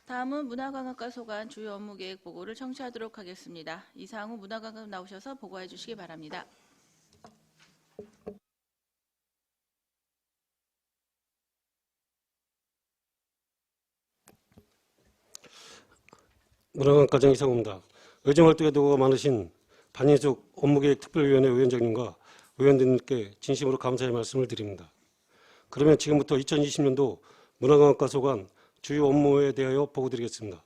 다음은 문화관광과 소관 주요 업무 계획 보고를 청취하도록 하겠습니다. 이상우 문화관광 나오셔서 보고해 주시기 바랍니다. 문화관과장 이상우입니다. 의정활동에 도구가 많으신 반인숙 업무계획특별위원회 위원장님과 의원님께 진심으로 감사의 말씀을 드립니다. 그러면 지금부터 2020년도 문화관광과 소관 주요 업무에 대하여 보고드리겠습니다.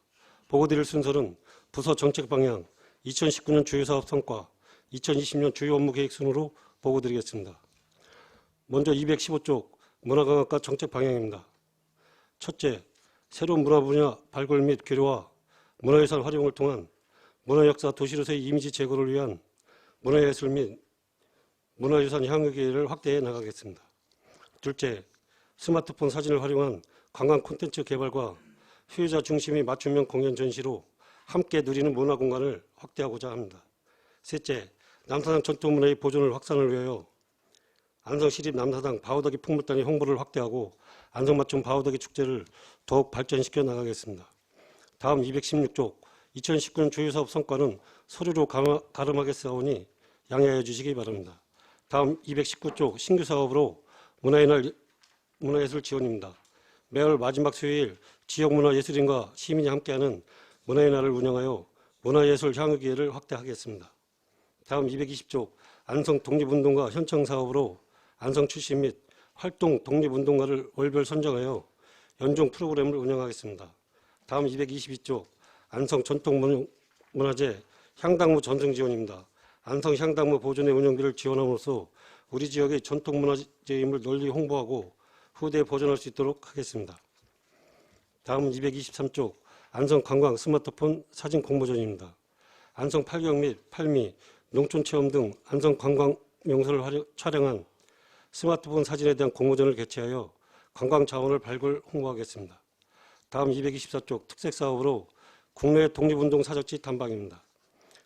보고드릴 순서는 부서 정책 방향, 2019년 주요 사업 성과, 2020년 주요 업무 계획 순으로 보고드리겠습니다. 먼저 215쪽 문화관광과 정책 방향입니다. 첫째, 새로운 문화 분야 발굴 및 교류와 문화예산 활용을 통한 문화역사 도시로서의 이미지 제고를 위한 문화예술 및 문화유산 향유 기회를 확대해 나가겠습니다. 둘째, 스마트폰 사진을 활용한 관광 콘텐츠 개발과 수요자 중심의 맞춤형 공연 전시로 함께 누리는 문화 공간을 확대하고자 합니다. 셋째, 남사당 전통문화의 보존을 확산을 위하여 안성시립 남사당 바우더기 풍물단의 홍보를 확대하고 안성맞춤 바우더기 축제를 더욱 발전시켜 나가겠습니다. 다음 216쪽 2019년 주요사업 성과는 서류로 가름하겠사오니 양해해 주시기 바랍니다. 다음 219쪽 신규 사업으로 문화예술 지원입니다. 매월 마지막 수요일 지역문화예술인과 시민이 함께하는 문화의 날을 운영하여 문화예술 향유 기회를 확대하겠습니다. 다음 220쪽 안성 독립운동가 현청 사업으로 안성 출신 및 활동 독립운동가를 월별 선정하여 연중 프로그램을 운영하겠습니다. 다음 222쪽 안성 전통문화재 향당무 전승 지원입니다. 안성 향당무 보존의 운영비를 지원함으로써 우리 지역의 전통문화재임을 널리 홍보하고 후대에 보존할 수 있도록 하겠습니다. 다음 223쪽 안성 관광 스마트폰 사진 공모전입니다. 안성 팔경 및 팔미, 농촌체험 등 안성 관광 명소를 촬영한 스마트폰 사진에 대한 공모전을 개최하여 관광 자원을 발굴 홍보하겠습니다. 다음 224쪽 특색사업으로 국내 독립운동 사적지 탐방입니다.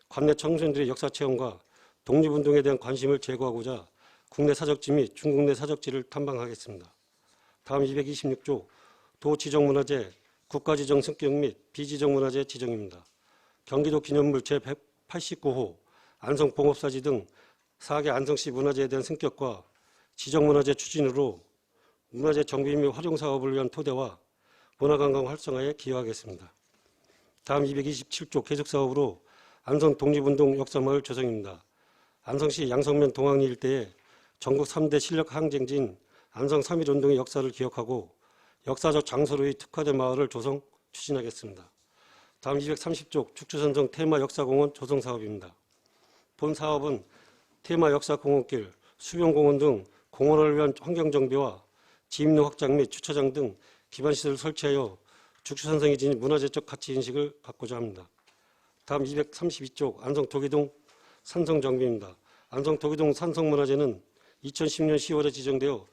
관내 청소년들의 역사체험과 독립운동에 대한 관심을 제고하고자 국내 사적지 및 중국 내 사적지를 탐방하겠습니다. 다음 226쪽 도지정문화재 국가지정 승격 및 비지정문화재 지정입니다. 경기도 기념물 제189호 안성봉업사지 등 4개 안성시 문화재에 대한 승격과 지정문화재 추진으로 문화재 정비 및 활용 사업을 위한 토대와 문화관광 활성화에 기여하겠습니다. 다음 227쪽 계속사업으로 안성 독립운동 역사마을 조성입니다. 안성시 양성면 동학리 일대에 전국 3대 실력 항쟁지인 안성 3.1운동의 역사를 기억하고 역사적 장소로의 특화된 마을을 조성 추진하겠습니다. 다음 230쪽 축주선성 테마역사공원 조성사업입니다. 본 사업은 테마역사공원길, 수변공원 등 공원을 위한 환경정비와 지임로 확장 및 주차장 등 기반시설을 설치하여 죽수선성이 지닌 문화재적 가치인식을 갖고자 합니다. 다음 232쪽 안성 도기동 산성정비입니다. 안성 도기동 산성문화재는 2010년 10월에 지정되어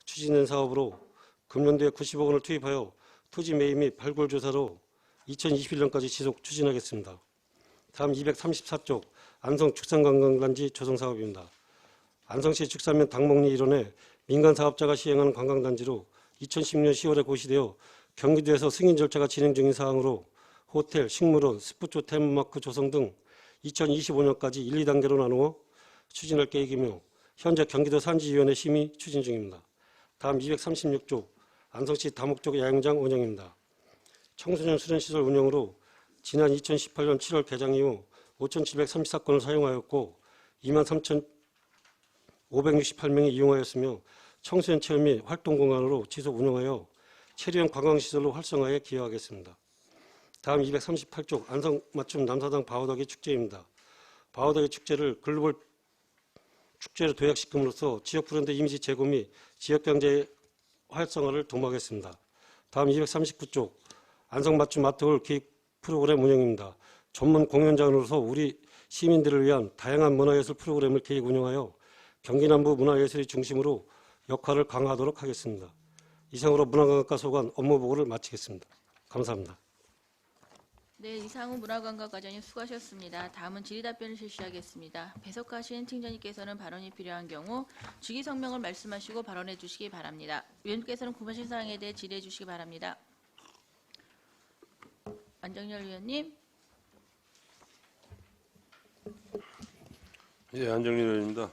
추진된 사업으로 금년도에 90억 원을 투입하여 토지 매입 및 발굴조사로 2021년까지 지속 추진하겠습니다. 다음 234쪽 안성 축산관광단지 조성사업입니다. 안성시 축산면 당목리 일원에 민간사업자가 시행하는 관광단지로 2010년 10월에 고시되어 경기도에서 승인 절차가 진행 중인 사항으로 호텔, 식물원, 스포츠 테마마크 조성 등 2025년까지 1, 2단계로 나누어 추진할 계획이며 현재 경기도 산지위원회 심의 추진 중입니다. 다음 236쪽 안성시 다목적 야영장 운영입니다. 청소년 수련시설 운영으로 지난 2018년 7월 개장 이후 5,734건을 사용하였고 23,568명이 이용하였으며 청소년 체험 및 활동공간으로 지속 운영하여 체류형 관광시설로 활성화에 기여하겠습니다. 다음 238쪽 안성맞춤 남사당 바우더기 축제입니다. 바우더기 축제를 글로벌 축제로 도약시킴으로써 지역 브랜드 이미지 제고 및 지역경제 활성화를 도모하겠습니다. 다음 239쪽 안성맞춤 아트홀 기획 프로그램 운영입니다. 전문 공연장으로서 우리 시민들을 위한 다양한 문화예술 프로그램을 계획 운영하여 경기남부 문화예술의 중심으로 역할을 강화하도록 하겠습니다. 이상으로 문화관광과 소관 업무 보고를 마치겠습니다. 감사합니다. 네, 이상우 문화관광과장님 수고하셨습니다. 다음은 질의답변을 실시하겠습니다. 배석하신 팀장님께서는 발언이 필요한 경우 주기 성명을 말씀하시고 발언해 주시기 바랍니다. 위원님께서는 궁금하신 사항에 대해 질의해 주시기 바랍니다. 안정열 의원님. 예, 안정일 의원입니다.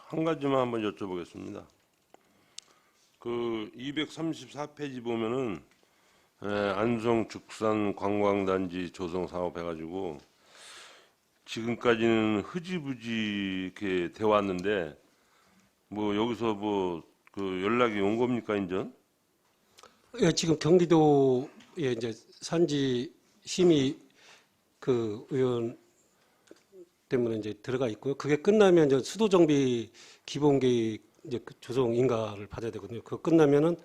한 가지만 한번 여쭤보겠습니다. 그 234페이지 보면은 안성 죽산 관광단지 조성 사업 해가지고 지금까지는 흐지부지 이렇게 돼 왔는데 뭐 여기서 뭐 그 연락이 온 겁니까 인전? 예, 지금 경기도에 이제 산지 심의 그 의원 때문에 이제 들어가 있고요. 그게 끝나면 이제 수도 정비 기본 계획 이제 그 조성 인가를 받아야 되거든요. 그거 끝나면은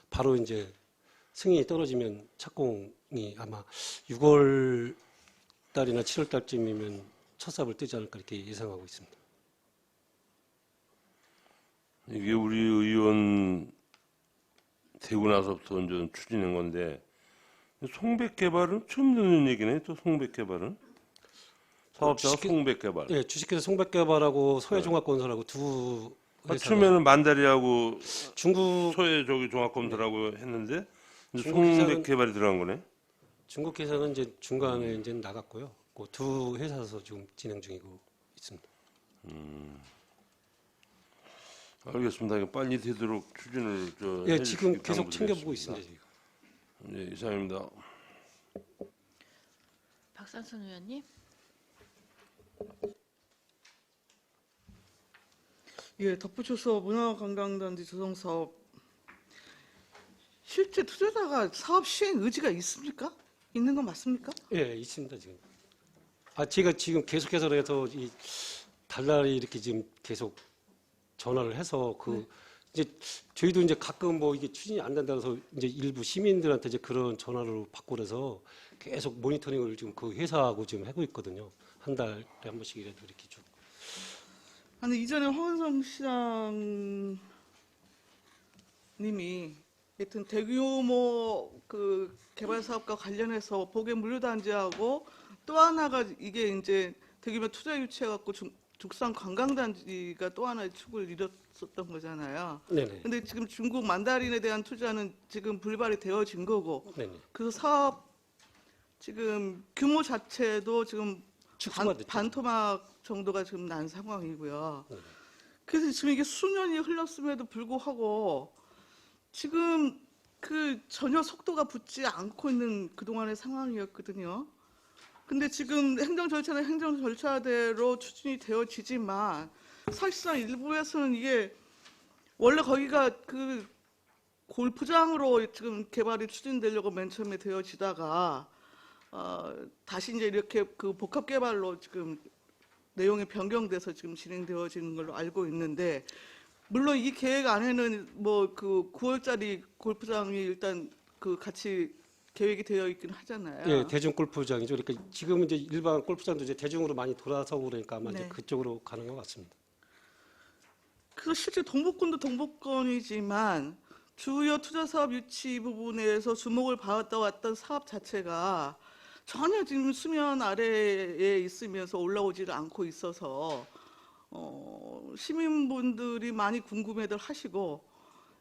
바로 이제 승인이 떨어지면 착공이 아마 6월 달이나 7월 달쯤이면 첫 삽을 뜨지 않을까 이렇게 예상하고 있습니다. 이게 우리 의원 되고 나서부터 이제 추진한 건데 송백개발은 처음 듣는 얘기네. 또 송백개발은 사업자가 송백개발. 예, 주식회사 송백개발하고 소해종합건설하고 두 회사가 처음에는 만다리하고 중국 소해 저기 종합건설하고 했는데 이제 중국 회사는- 송백개발이 들어간 거네. 중국 회사는 이제 중간에 이제 나갔고요. 그 두 회사에서 지금 진행 중이고 있습니다. 알겠습니다. 이거 빨리 되도록 추진을 예, 해주시기 지금 계속 당부드리겠습니다. 챙겨보고 있습니다. 지금. 네, 이상입니다. 박상선 의원님. 예, 덧붙여서 문화관광단지 조성 사업 실제 투자자가 사업 시행 의지가 있습니까? 있는 건 맞습니까? 예, 있습니다 지금. 제가 지금 계속해서 해서 이 달달이 이렇게 지금 계속 전화를 해서 이제 저희도 이제 가끔 뭐 이게 추진이 안 된다 해서 이제 일부 시민들한테 이제 그런 전화를 받고 그래서 계속 모니터링을 지금 그 회사하고 지금 하고 있거든요. 한 달에 한 번씩이라도 이렇게 쭉. 아니 이전에 황은성 시장님이 하여튼 대규모 그 개발 사업과 관련해서 복의 물류단지하고 또 하나가 이게 이제 대규모 투자 유치해갖고 죽산 관광단지가 또 하나의 축을 이뤘었던 거잖아요. 네네. 근데 지금 중국 만다린에 대한 투자는 지금 불발이 되어진 거고, 네네. 그래서 사업 지금 규모 자체도 지금 축소가 됐죠. 반토막 정도가 지금 난 상황이고요. 네네. 그래서 지금 이게 수년이 흘렀음에도 불구하고 지금 그 전혀 속도가 붙지 않고 있는 그동안의 상황이었거든요. 근데 지금 행정 절차는 행정 절차대로 추진이 되어지지만 사실상 일부에서는 이게 원래 거기가 그 골프장으로 지금 개발이 추진되려고 맨 처음에 되어지다가 다시 이제 이렇게 그 복합 개발로 지금 내용이 변경돼서 지금 진행되어지는 걸로 알고 있는데, 물론 이 계획 안에는 뭐 그 9월짜리 골프장이 일단 그 같이 계획이 되어 있긴 하잖아요. 예, 대중 골프장이죠. 그러니까 지금 이제 일반 골프장도 이제 대중으로 많이 돌아서고 그러니까 아마 이제 네. 그쪽으로 가는 것 같습니다. 그래서 실제 동북권도 동북권이지만 주요 투자 사업 유치 부분에서 주목을 받았다 왔던 사업 자체가 전혀 지금 수면 아래에 있으면서 올라오지를 않고 있어서 시민분들이 많이 궁금해들 하시고,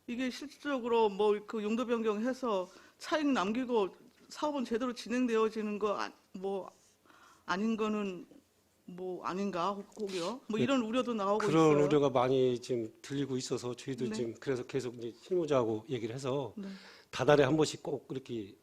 이게 실질적으로 뭐 그 용도 변경해서 차익 남기고 사업은 제대로 진행되어지는 거 뭐 아닌 거는 뭐 아닌가 혹여 뭐 이런 우려도 나오고 그런 있어요. 우려가 많이 지금 들리고 있어서 저희도 네. 지금 그래서 계속 이제 실무자하고 얘기를 해서 네. 다달에 한 번씩 꼭 이렇게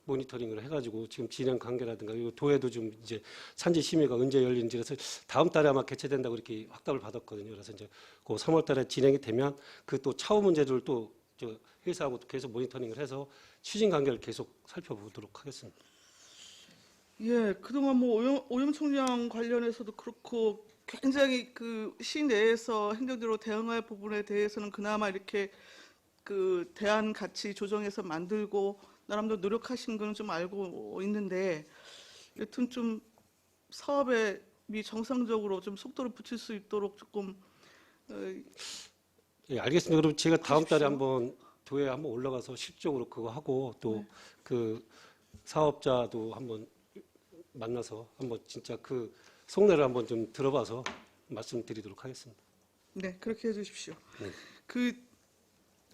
모니터링을 해가지고 지금 진행 관계라든가 그리고 도에도 좀 이제 산지 심의가 언제 열리는지 그래서 다음 달에 아마 개최된다고 이렇게 확답을 받았거든요. 그래서 이제 그 3월 달에 진행이 되면 그 또 차후 문제들을 또 저 회사하고 계속 모니터링을 해서 추진 관계를 계속 살펴보도록 하겠습니다. 예, 그동안 뭐 오염 총량 관련해서도 그렇고 굉장히 그 시내에서 행정적으로 대응할 부분에 대해서는 그나마 이렇게 그 대안 같이 조정해서 만들고 나름대로 노력하신 거는 좀 알고 있는데, 여튼 좀 사업에 정상적으로 좀 속도를 붙일 수 있도록 조금 예, 알겠습니다. 그럼 제가 다음 달에 하십시오. 한번 도에 한번 올라가서 실적으로 그거 하고 또 그 사업자도 한번 만나서 한번 진짜 그 속내를 한번 좀 들어봐서 말씀드리도록 하겠습니다. 네, 그렇게 해주십시오. 네. 그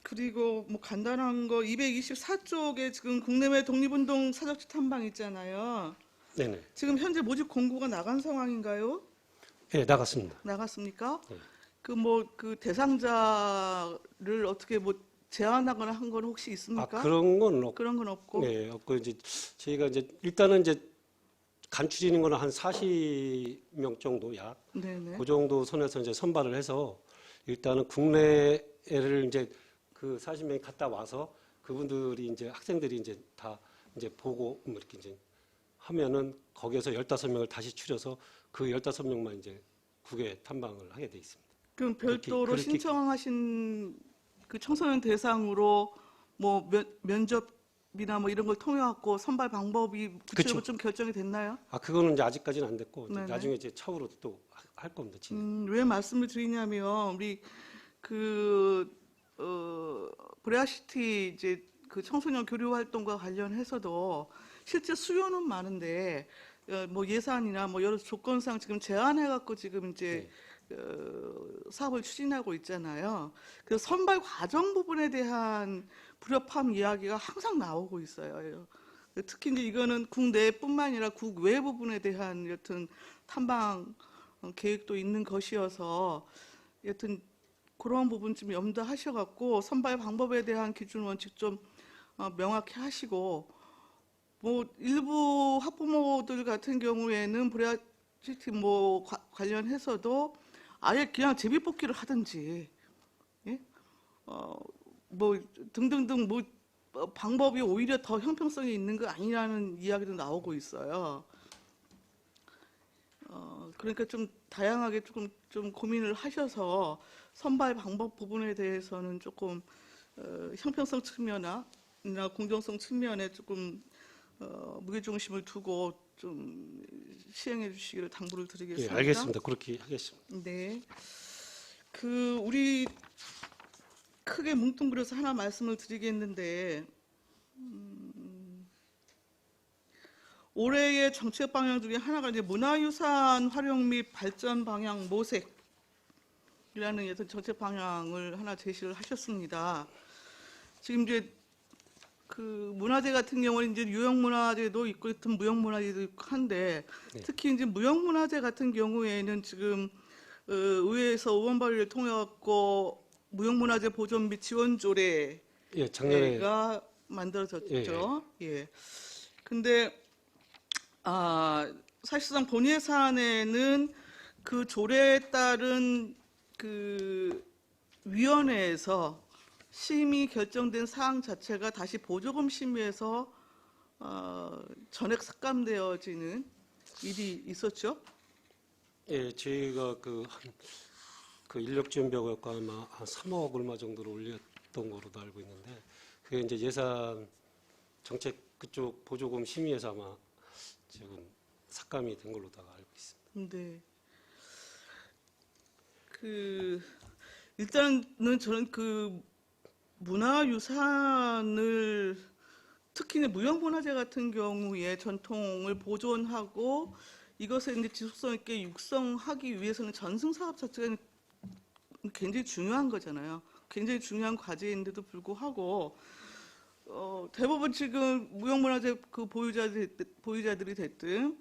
그리고 뭐 간단한 거 224쪽에 지금 국내외 독립운동 사적지 탐방 있잖아요. 네네. 지금 현재 모집 공고가 나간 상황인가요? 예, 나갔습니다. 나갔습니까? 네. 그 뭐 그 대상자를 어떻게 뭐 제한하거나 한 건 혹시 아, 있습니까? 그런 건 없고, 그런 건 없고. 네, 없고 이제 저희가 이제 일단은 이제 간추리는 거는 한 40명 정도 약, 네네. 그 정도 선에서 이제 선발을 해서 일단은 국내를 이제 그 40명이 갔다 와서 그분들이 이제 학생들이 이제 다 이제 보고 뭐 이렇게 이제 하면은 거기에서 15명을 다시 추려서 그 15명만 이제 국외 탐방을 하게 돼 있습니다. 그럼 별도로 그렇게- 신청하신 그 청소년 대상으로 뭐 면접이나 뭐 이런 걸 통해 갖고 선발 방법이 구체적으로 그쵸. 좀 결정이 됐나요? 아, 그거는 이제 아직까지는 안 됐고 이제 네네. 나중에 이제 차후로 또 할 겁니다. 진행. 왜 말씀을 드리냐면 우리 브레아시티 이제 그 청소년 교류 활동과 관련해서도 실제 수요는 많은데 뭐 예산이나 뭐 여러 조건상 지금 제한해 갖고 지금 이제 사업을 추진하고 있잖아요. 그래서 선발 과정 부분에 대한 불협화음 이야기가 항상 나오고 있어요. 특히 이제 이거는 국내뿐만 아니라 국외 부분에 대한 여튼 탐방 계획도 있는 것이어서 여튼 그런 부분 좀 염두하셔갖고 선발 방법에 대한 기준 원칙 좀 명확히 하시고 뭐 일부 학부모들 같은 경우에는 브레아시티 뭐 관련해서도 아예 그냥 제비뽑기를 하든지 예? 뭐 등등등 뭐 방법이 오히려 더 형평성이 있는 거 아니라는 이야기도 나오고 있어요. 그러니까 좀 다양하게 좀 고민을 하셔서 선발 방법 부분에 대해서는 조금 형평성 측면이나 공정성 측면에 조금 무게중심을 두고 좀 시행해 주시기를 당부를 예, 드리겠습니다. 알겠습니다. 그렇게 하겠습니다. 네. 그 우리 크게 뭉뚱그려서 하나 말씀을 드리겠는데 올해의 정책 방향 중에 하나가 이제 문화유산 활용 및 발전 방향 모색이라는 여튼 정책 방향을 하나 제시를 하셨습니다. 지금 이제 그 문화재 같은 경우는 이제 유형문화재도 있고 같은 무형문화재도 있고 한데 네. 특히 이제 무형문화재 같은 경우에는 지금 의회에서 의원 발의를 통해 갖고 무형문화재 보존 및 지원 조례가 예, 작년에 만들어졌죠. 예. 근데 사실상 본 예산에는 그 조례에 따른 그 위원회에서 심의 결정된 사항 자체가 다시 보조금 심의에서 전액 삭감되어지는 일이 있었죠. 예, 저희가 그 인력 지원비하고 아마 한 3억 얼마 정도를 올렸던 거로도 알고 있는데 그게 이제 예산 정책 그쪽 보조금 심의에서 아마 지금 삭감이 된 걸로다가 알고 있습니다. 네. 일단은 저는 그 문화유산을 특히 무형문화재 같은 경우에 전통을 보존하고 이것을 이제 지속성 있게 육성하기 위해서는 전승 사업 자체가 굉장히 중요한 거잖아요. 굉장히 중요한 과제인데도 불구하고 대부분 지금 무형문화재 그 보유자들이 됐든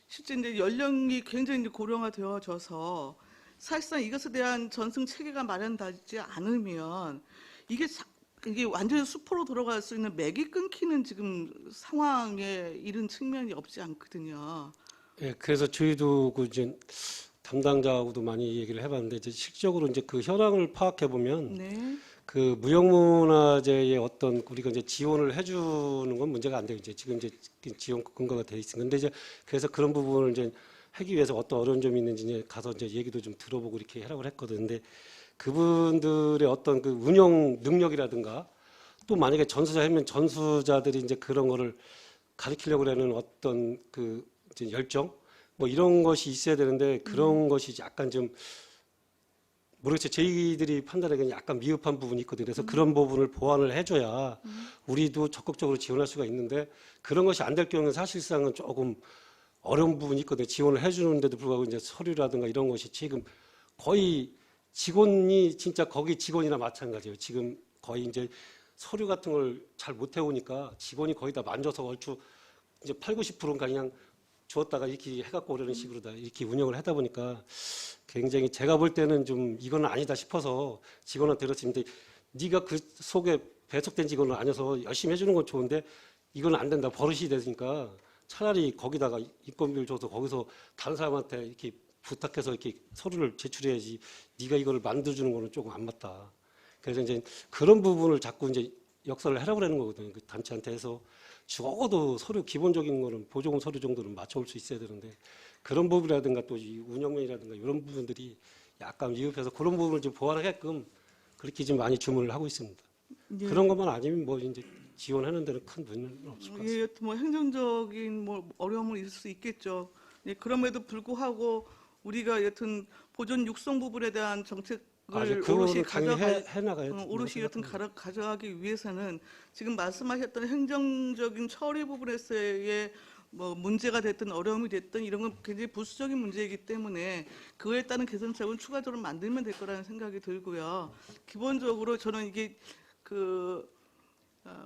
실제 이제 연령이 굉장히 이제 고령화되어져서 사실상 이것에 대한 전승 체계가 마련되지 않으면 이게 완전히 수포로 돌아갈 수 있는 맥이 끊기는 지금 상황에 이른 측면이 없지 않거든요. 예, 그래서 저희도 그 이제 담당자하고도 많이 얘기를 해봤는데 이제 실질적으로 이제 그 현황을 파악해 보면 네. 그 무형문화재의 어떤 우리가 이제 지원을 해주는 건 문제가 안 되고 이제 지금 이제 지원 근거가 돼 있습니다. 근데 이제 그래서 그런 부분을 이제 하기 위해서 어떤 어려운 점이 있는지 이제 가서 이제 얘기도 좀 들어보고 이렇게 하라고 했거든요. 근데 그분들의 어떤 그 운영 능력이라든가 또 만약에 전수자 하면 전수자들이 이제 그런 거를 가르치려고 하는 어떤 그 이제 열정 뭐 이런 것이 있어야 되는데 그런 것이 약간 좀 모르겠어요. 저희들이 판단하기에는 약간 미흡한 부분이 있거든요. 그래서 그런 부분을 보완을 해줘야 우리도 적극적으로 지원할 수가 있는데 그런 것이 안 될 경우는 사실상은 조금 어려운 부분이 있거든요. 지원을 해주는데도 불구하고 이제 서류라든가 이런 것이 지금 거의 직원이 진짜 거기 직원이나 마찬가지예요. 지금 거의 이제 서류 같은 걸 잘 못 해오니까 직원이 거의 다 만져서 얼추 이제 8, 90%가 그냥 주었다가 이렇게 해갖고 오려는 식으로 다 이렇게 운영을 하다 보니까 굉장히 제가 볼 때는 좀 이거는 아니다 싶어서 직원한테 그랬습니다. 네가 그 속에 배속된 직원은 아니어서 열심히 해주는 건 좋은데 이건 안 된다. 버릇이 되니까 차라리 거기다가 인건비를 줘서 거기서 다른 사람한테 이렇게 부탁해서 이렇게 서류를 제출해야지 네가 이거를 만들어주는 거는 조금 안 맞다. 그래서 이제 그런 부분을 자꾸 이제 역사를 하라고 그러는 거거든요. 그 단체한테 해서 적어도 서류 기본적인 거는 보조금 서류 정도는 맞춰올 수 있어야 되는데 그런 부분이라든가 또 이 운영면이라든가 이런 부분들이 약간 미흡해서 그런 부분을 좀 보완하게끔 그렇게 좀 많이 주문을 하고 있습니다. 예. 그런 것만 아니면 뭐 이제 지원하는 데는 큰 문제는 없을 것 같습니다. 예, 뭐 행정적인 뭐 어려움은 있을 수 있겠죠. 예, 그럼에도 불구하고 우리가 여튼 보존 육성 부분에 대한 정책을 오롯이 그거는 당연히 가져갈 해나가야 오롯이 여튼 가져가기 위해서는 지금 말씀하셨던 행정적인 처리 부분에서의 뭐 문제가 됐든 어려움이 됐든 이런 건 굉장히 부수적인 문제이기 때문에 그에 따른 개선책은 추가적으로 만들면 될 거라는 생각이 들고요. 기본적으로 저는 이게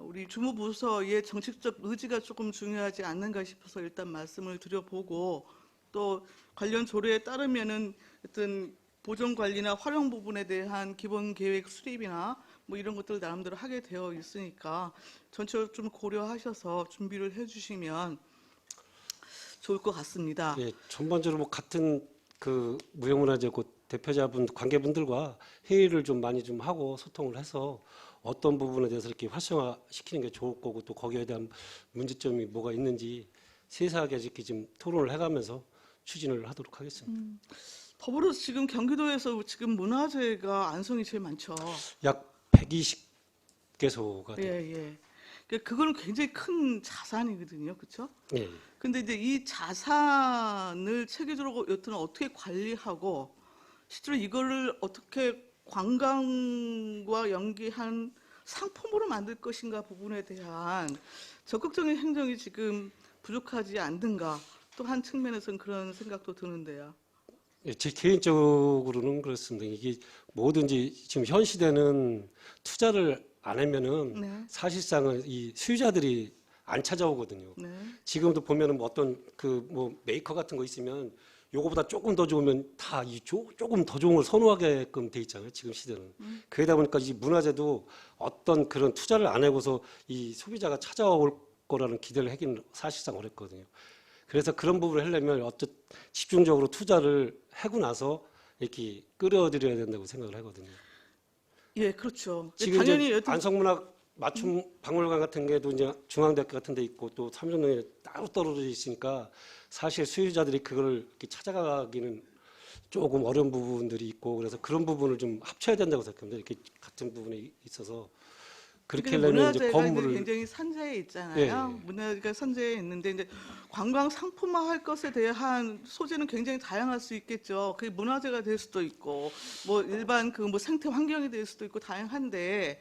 우리 주무부서의 정책적 의지가 조금 중요하지 않는가 싶어서 일단 말씀을 드려보고 또 관련 조례에 따르면은 어떤 보존 관리나 활용 부분에 대한 기본 계획 수립이나 뭐 이런 것들 나름대로 하게 되어 있으니까 전체적으로 좀 고려하셔서 준비를 해주시면 좋을 것 같습니다. 예, 전반적으로 뭐 같은 그 무형문화재 그 대표자분 관계분들과 회의를 좀 많이 좀 하고 소통을 해서 어떤 부분에 대해서 이렇게 활성화시키는 게 좋을 거고 또 거기에 대한 문제점이 뭐가 있는지 세세하게 이렇게 좀 토론을 해가면서 추진을 하도록 하겠습니다. 더불어 지금 경기도에서 지금 문화재가 안성이 제일 많죠. 약 120개소가 돼요. 예, 예. 그거는 굉장히 큰 자산이거든요. 그렇죠? 예. 근데 이제 이 자산을 체계적으로 여튼 어떻게 관리하고 실제로 이거를 어떻게 관광과 연계한 상품으로 만들 것인가 부분에 대한 적극적인 행정이 지금 부족하지 않는가 또 한 측면에서는 그런 생각도 드는데요. 예, 제 개인적으로는 그렇습니다. 이게 뭐든지 지금 현 시대는 투자를 안 하면은 네. 사실상은 이 수요자들이 안 찾아오거든요. 네. 지금도 보면은 뭐 어떤 그 뭐 메이커 같은 거 있으면 요거보다 조금 더 좋으면 다 이 조금 더 좋은 걸 선호하게끔 돼 있잖아요. 지금 시대는. 그러다 보니까 이 문화재도 어떤 그런 투자를 안 하고서 이 소비자가 찾아올 거라는 기대를 하기는 사실상 어렵거든요. 그래서 그런 부분을 하려면 어떤 집중적으로 투자를 하고 나서 이렇게 끌어들여야 된다고 생각을 하거든요. 예, 그렇죠. 지금 당연히 이제 여튼 안성문학 맞춤 박물관 같은 게도 이제 중앙대학교 같은 데 있고 또 삼성동에 따로 떨어져 있으니까 사실 수요자들이 그걸 이렇게 찾아가기는 조금 어려운 부분들이 있고 그래서 그런 부분을 좀 합쳐야 된다고 생각합니다. 이렇게 같은 부분에 있어서 그렇게 하려면 이제 문화재가 건물을 굉장히 산재에 있잖아요. 예. 문화재가 산재에 있는데 이제 관광 상품화할 것에 대한 소재는 굉장히 다양할 수 있겠죠. 그게 문화재가 될 수도 있고 뭐 일반 그 뭐 생태 환경이 될 수도 있고 다양한데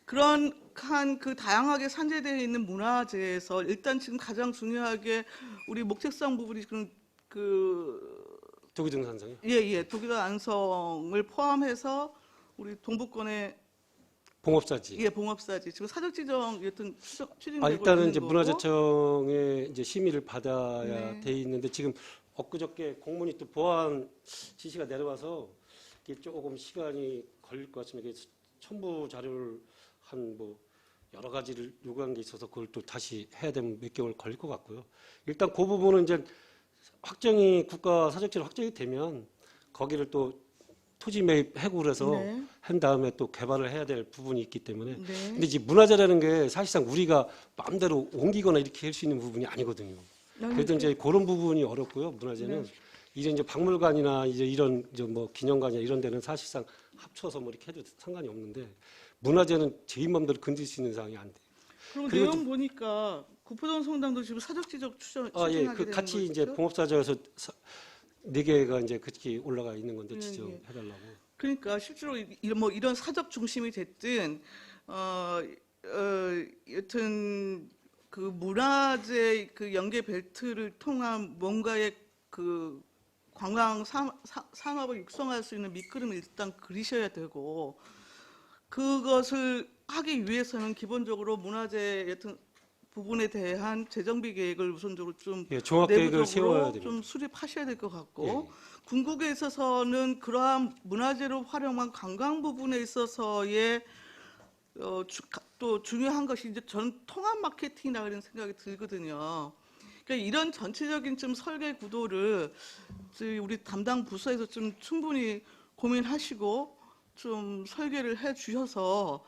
그런 그 다양하게 산재되어 있는 문화재에서 일단 지금 가장 중요하게 우리 목적성 부분이 지금 도기등산상이요. 예, 독일어 안성을 포함해서 우리 동북권의 봉업사지. 예, 봉업사지 지금 사적 지정 여튼 추진되고 일단은 있는 이제 거고. 문화재청의 이제 심의를 받아야 네. 돼 있는데 지금 엊그저께 공문이 또 보완 지시가 내려와서 이게 조금 시간이 걸릴 것 같습니다. 이게 첨부 자료를 한 뭐 여러 가지를 요구한 게 있어서 그걸 또 다시 해야 되면 몇 개월 걸릴 것 같고요. 일단 그 부분은 이제 확정이 국가 사적지로 확정이 되면 거기를 또 토지 매입 해고를 해서 네. 한 다음에 또 개발을 해야 될 부분이 있기 때문에 네. 근데 이제 문화재라는 게 사실상 우리가 마음대로 옮기거나 이렇게 할 수 있는 부분이 아니거든요. 그래도 이제 그런 부분이 어렵고요. 문화재는 네. 이제 박물관이나 이제 이런 이제 뭐 기념관이나 이런 데는 사실상 합쳐서 뭐 이렇게 해도 상관이 없는데 문화재는 제 마음대로 건들 수 있는 상황이 안 돼요. 그리고 그리고 내용 보니까 구포동 성당도 지금 사적 지적 추진하게 예, 되는 그 같이 거죠? 이제 봉업사저에서 4개가 이제 그렇게 올라가 있는 건데 예, 지정해달라고. 그러니까 실제로 이런 사적 중심이 됐든 여튼 그 문화재 그 연계 벨트를 통한 뭔가의 그 관광 산업을 육성할 수 있는 밑그림을 일단 그리셔야 되고 그것을 하기 위해서는 기본적으로 문화재 여튼 부분에 대한 재정비 계획을 우선적으로 좀 예, 종합계획을 세워야 내부적으로 됩니다. 좀 수립하셔야 될 것 같고 예. 궁극에 있어서는 그러한 문화재로 활용한 관광 부분에 있어서의 또 중요한 것이 이제 저는 통합 마케팅이라고 하는 생각이 들거든요. 그러니까 이런 전체적인 좀 설계 구도를 우리 담당 부서에서 좀 충분히 고민하시고 좀 설계를 해 주셔서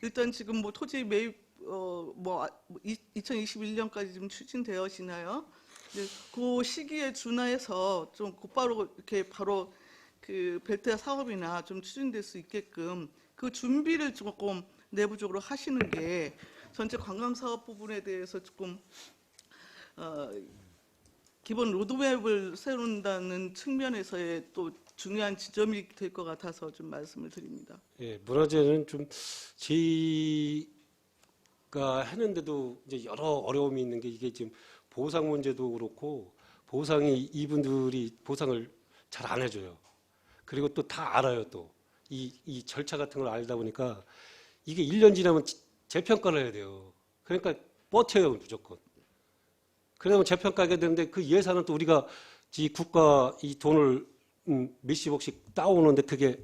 일단 지금 뭐 토지 매입 2021년까지 좀 추진되어지나요? 이제 그 시기에 준하해서 좀 곧바로 이렇게 바로 그 벨트 사업이나 좀 추진될 수 있게끔 그 준비를 조금 내부적으로 하시는 게 전체 관광 사업 부분에 대해서 조금 기본 로드맵을 세운다는 측면에서의 또 중요한 지점이 될 것 같아서 좀 말씀을 드립니다. 예, 문화재는 좀 저희가 하는데도 이제 여러 어려움이 있는 게 이게 지금 보상 문제도 그렇고 보상이 이분들이 보상을 잘 안 해줘요. 그리고 또 다 알아요. 또 이 절차 같은 걸 알다 보니까 이게 1년 지나면 재평가를 해야 돼요. 그러니까 버텨요 무조건. 그러면 재평가하게 되는데 그 예산은 또 우리가 이 국가 이 돈을 몇십억씩 따오는데 그게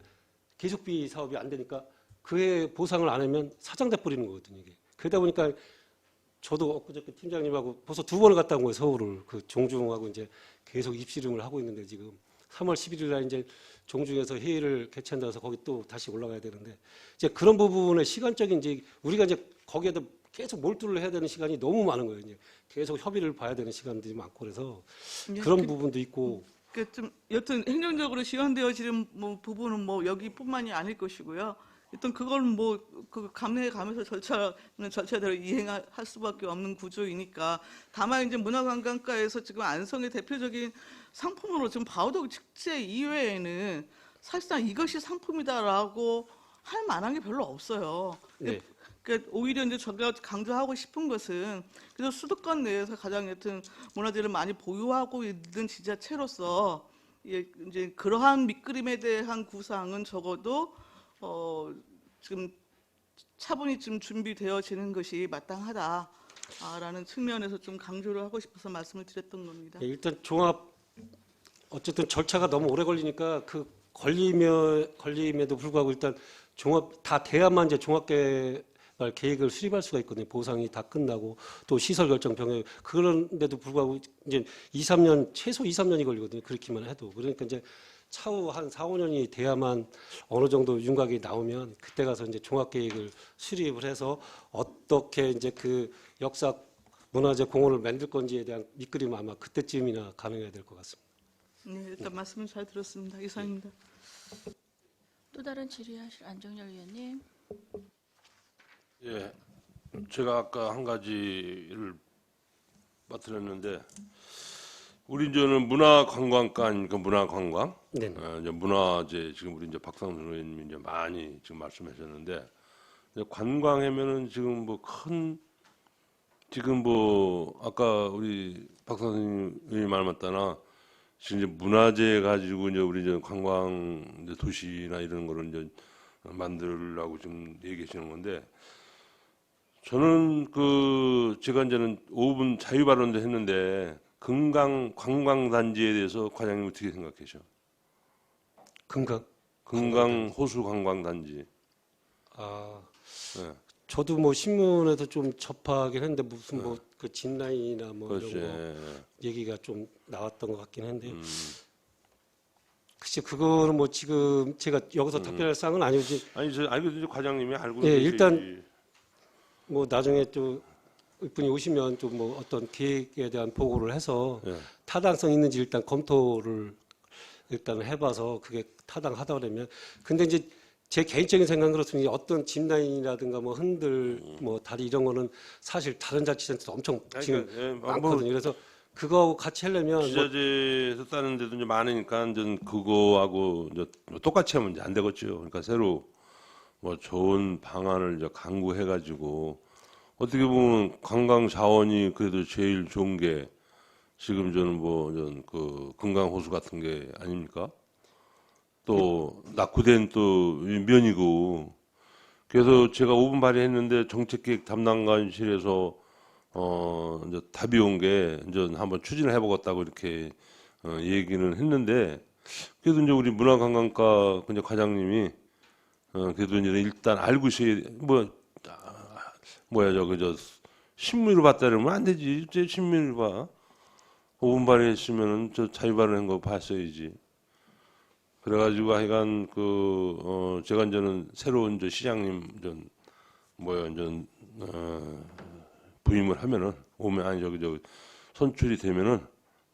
계속비 사업이 안 되니까 그해 보상을 안 하면 사장돼 버리는 거거든요. 이게. 그러다 보니까 저도 엊그저께 팀장님하고 벌써 2번을 갔다 온 거예요. 서울을. 그 종중하고 이제 계속 입씨름을 하고 있는데 지금 3월 11일 날 이제 종중에서 회의를 개최한다 해서 거기 또 다시 올라가야 되는데 이제 그런 부분에 시간적인 이제 우리가 이제 거기에도 계속 몰두를 해야 되는 시간이 너무 많은 거예요. 이제 계속 협의를 봐야 되는 시간들이 많고 그래서 그런 부분도 있고 좀 여튼 행정적으로 지원되어지는 부분은 여기뿐만이 아닐 것이고요. 일단 그걸 그 감내해 가면서 절차는 절차대로 이행할 수밖에 없는 구조이니까 다만 이제 문화관광가에서 지금 안성의 대표적인 상품으로 지금 바우덕 축제 이외에는 사실상 이것이 상품이다라고 할 만한 게 별로 없어요. 네. 그러니까 오히려 이제 제가 강조하고 싶은 것은 그래서 수도권 내에서 가장 여튼 문화재를 많이 보유하고 있는 지자체로서 이제 그러한 밑그림에 대한 구상은 적어도 지금 차분히 좀 준비되어지는 것이 마땅하다라는 측면에서 좀 강조를 하고 싶어서 말씀을 드렸던 겁니다. 예, 일단 종합 어쨌든 절차가 너무 오래 걸리니까 그 걸림에도 불구하고 일단 종합 다 돼야만 이제 종합개발 계획을 수립할 수가 있거든요. 보상이 다 끝나고 또 시설 결정 병역 그런데도 불구하고 이제 2-3년 최소 2-3년이 걸리거든요. 그렇게만 해도 그러니까 이제 차후 한 4-5년이 돼야만 어느 정도 윤곽이 나오면 그때 가서 이제 종합계획을 수립을 해서 어떻게 이제 그 역사 문화재 공원을 만들 건지에 대한 밑그림 아마 그때쯤이나 가능해야 될 것 같습니다. 네, 일단 말씀을 잘 들었습니다. 이상입니다. 또 다른 질의하실 안정열 의원님. 예, 제가 아까 한 가지를 빠뜨렸는데 우리 이제는 문화관광가니까 문화관광, 네. 이제 문화재 지금 우리 이제 박상준 의원님이 이제 많이 지금 말씀하셨는데 이제 관광하면은 지금 지금 아까 우리 박상준 의원님 말 맞다나 지금 이제 문화재 가지고 이제 우리 이제 관광 이제 도시나 이런 거를 이제 만들라고 지금 얘기하시는 건데 저는 제가 이제는 5분 자유 발언도 했는데 금강 관광단지에 대해서 과장님 어떻게 생각하셔? 금강 호수 관광단지. 아, 네. 저도 뭐 신문에서 좀 접하긴 했는데 무슨 그 진라인이나 뭐 그렇지. 이런 거 얘기가 좀 나왔던 것 같긴 한데 글쎄 그거는 뭐 지금 제가 여기서 답변할 사항은 아니지. 아니 저 알거든요. 과장님이 알고 예, 계시지. 일단 뭐 나중에 또 이분이 오시면 좀 뭐 어떤 계획에 대한 보고를 해서 예. 타당성 있는지 일단 검토를 일단 해봐서 그게 타당하다 그러면 근데 이제 제 개인적인 생각은 그렇습니다. 어떤 짚라인이라든가 뭐 흔들 뭐 다리 이런 거는 사실 다른 자치센터도 엄청 지금 많거든요. 그래서 그거하고 같이 하려면 지자체에서 따는 데도 이제 많으니까 이제 그거하고 이제 똑같이 하면 이제 안 되겠죠. 그러니까 새로 뭐 좋은 방안을 이제 강구해가지고 어떻게 보면 관광 자원이 그래도 제일 좋은 게 지금 저는 그 금강호수 같은 게 아닙니까? 또 낙후된 또 면이고 그래서 제가 5분 발의했는데 정책기획 담당관실에서 이제 답이 온 게 이제 한번 추진을 해보겠다고 이렇게 얘기는 했는데 그래도 이제 우리 문화관광과 이제 과장님이 그래도 이제 일단 알고 있어야 뭐야 저 신문으로 봤다 그러면 안 되지. 제 신문으로 봐. 5분 발의했으면은 저 자유 발언한 거 봤어야지. 그래가지고 하여간 제가 이제는 새로운 저 시장님 부임을 하면은 오면 아니 저기 선출이 되면은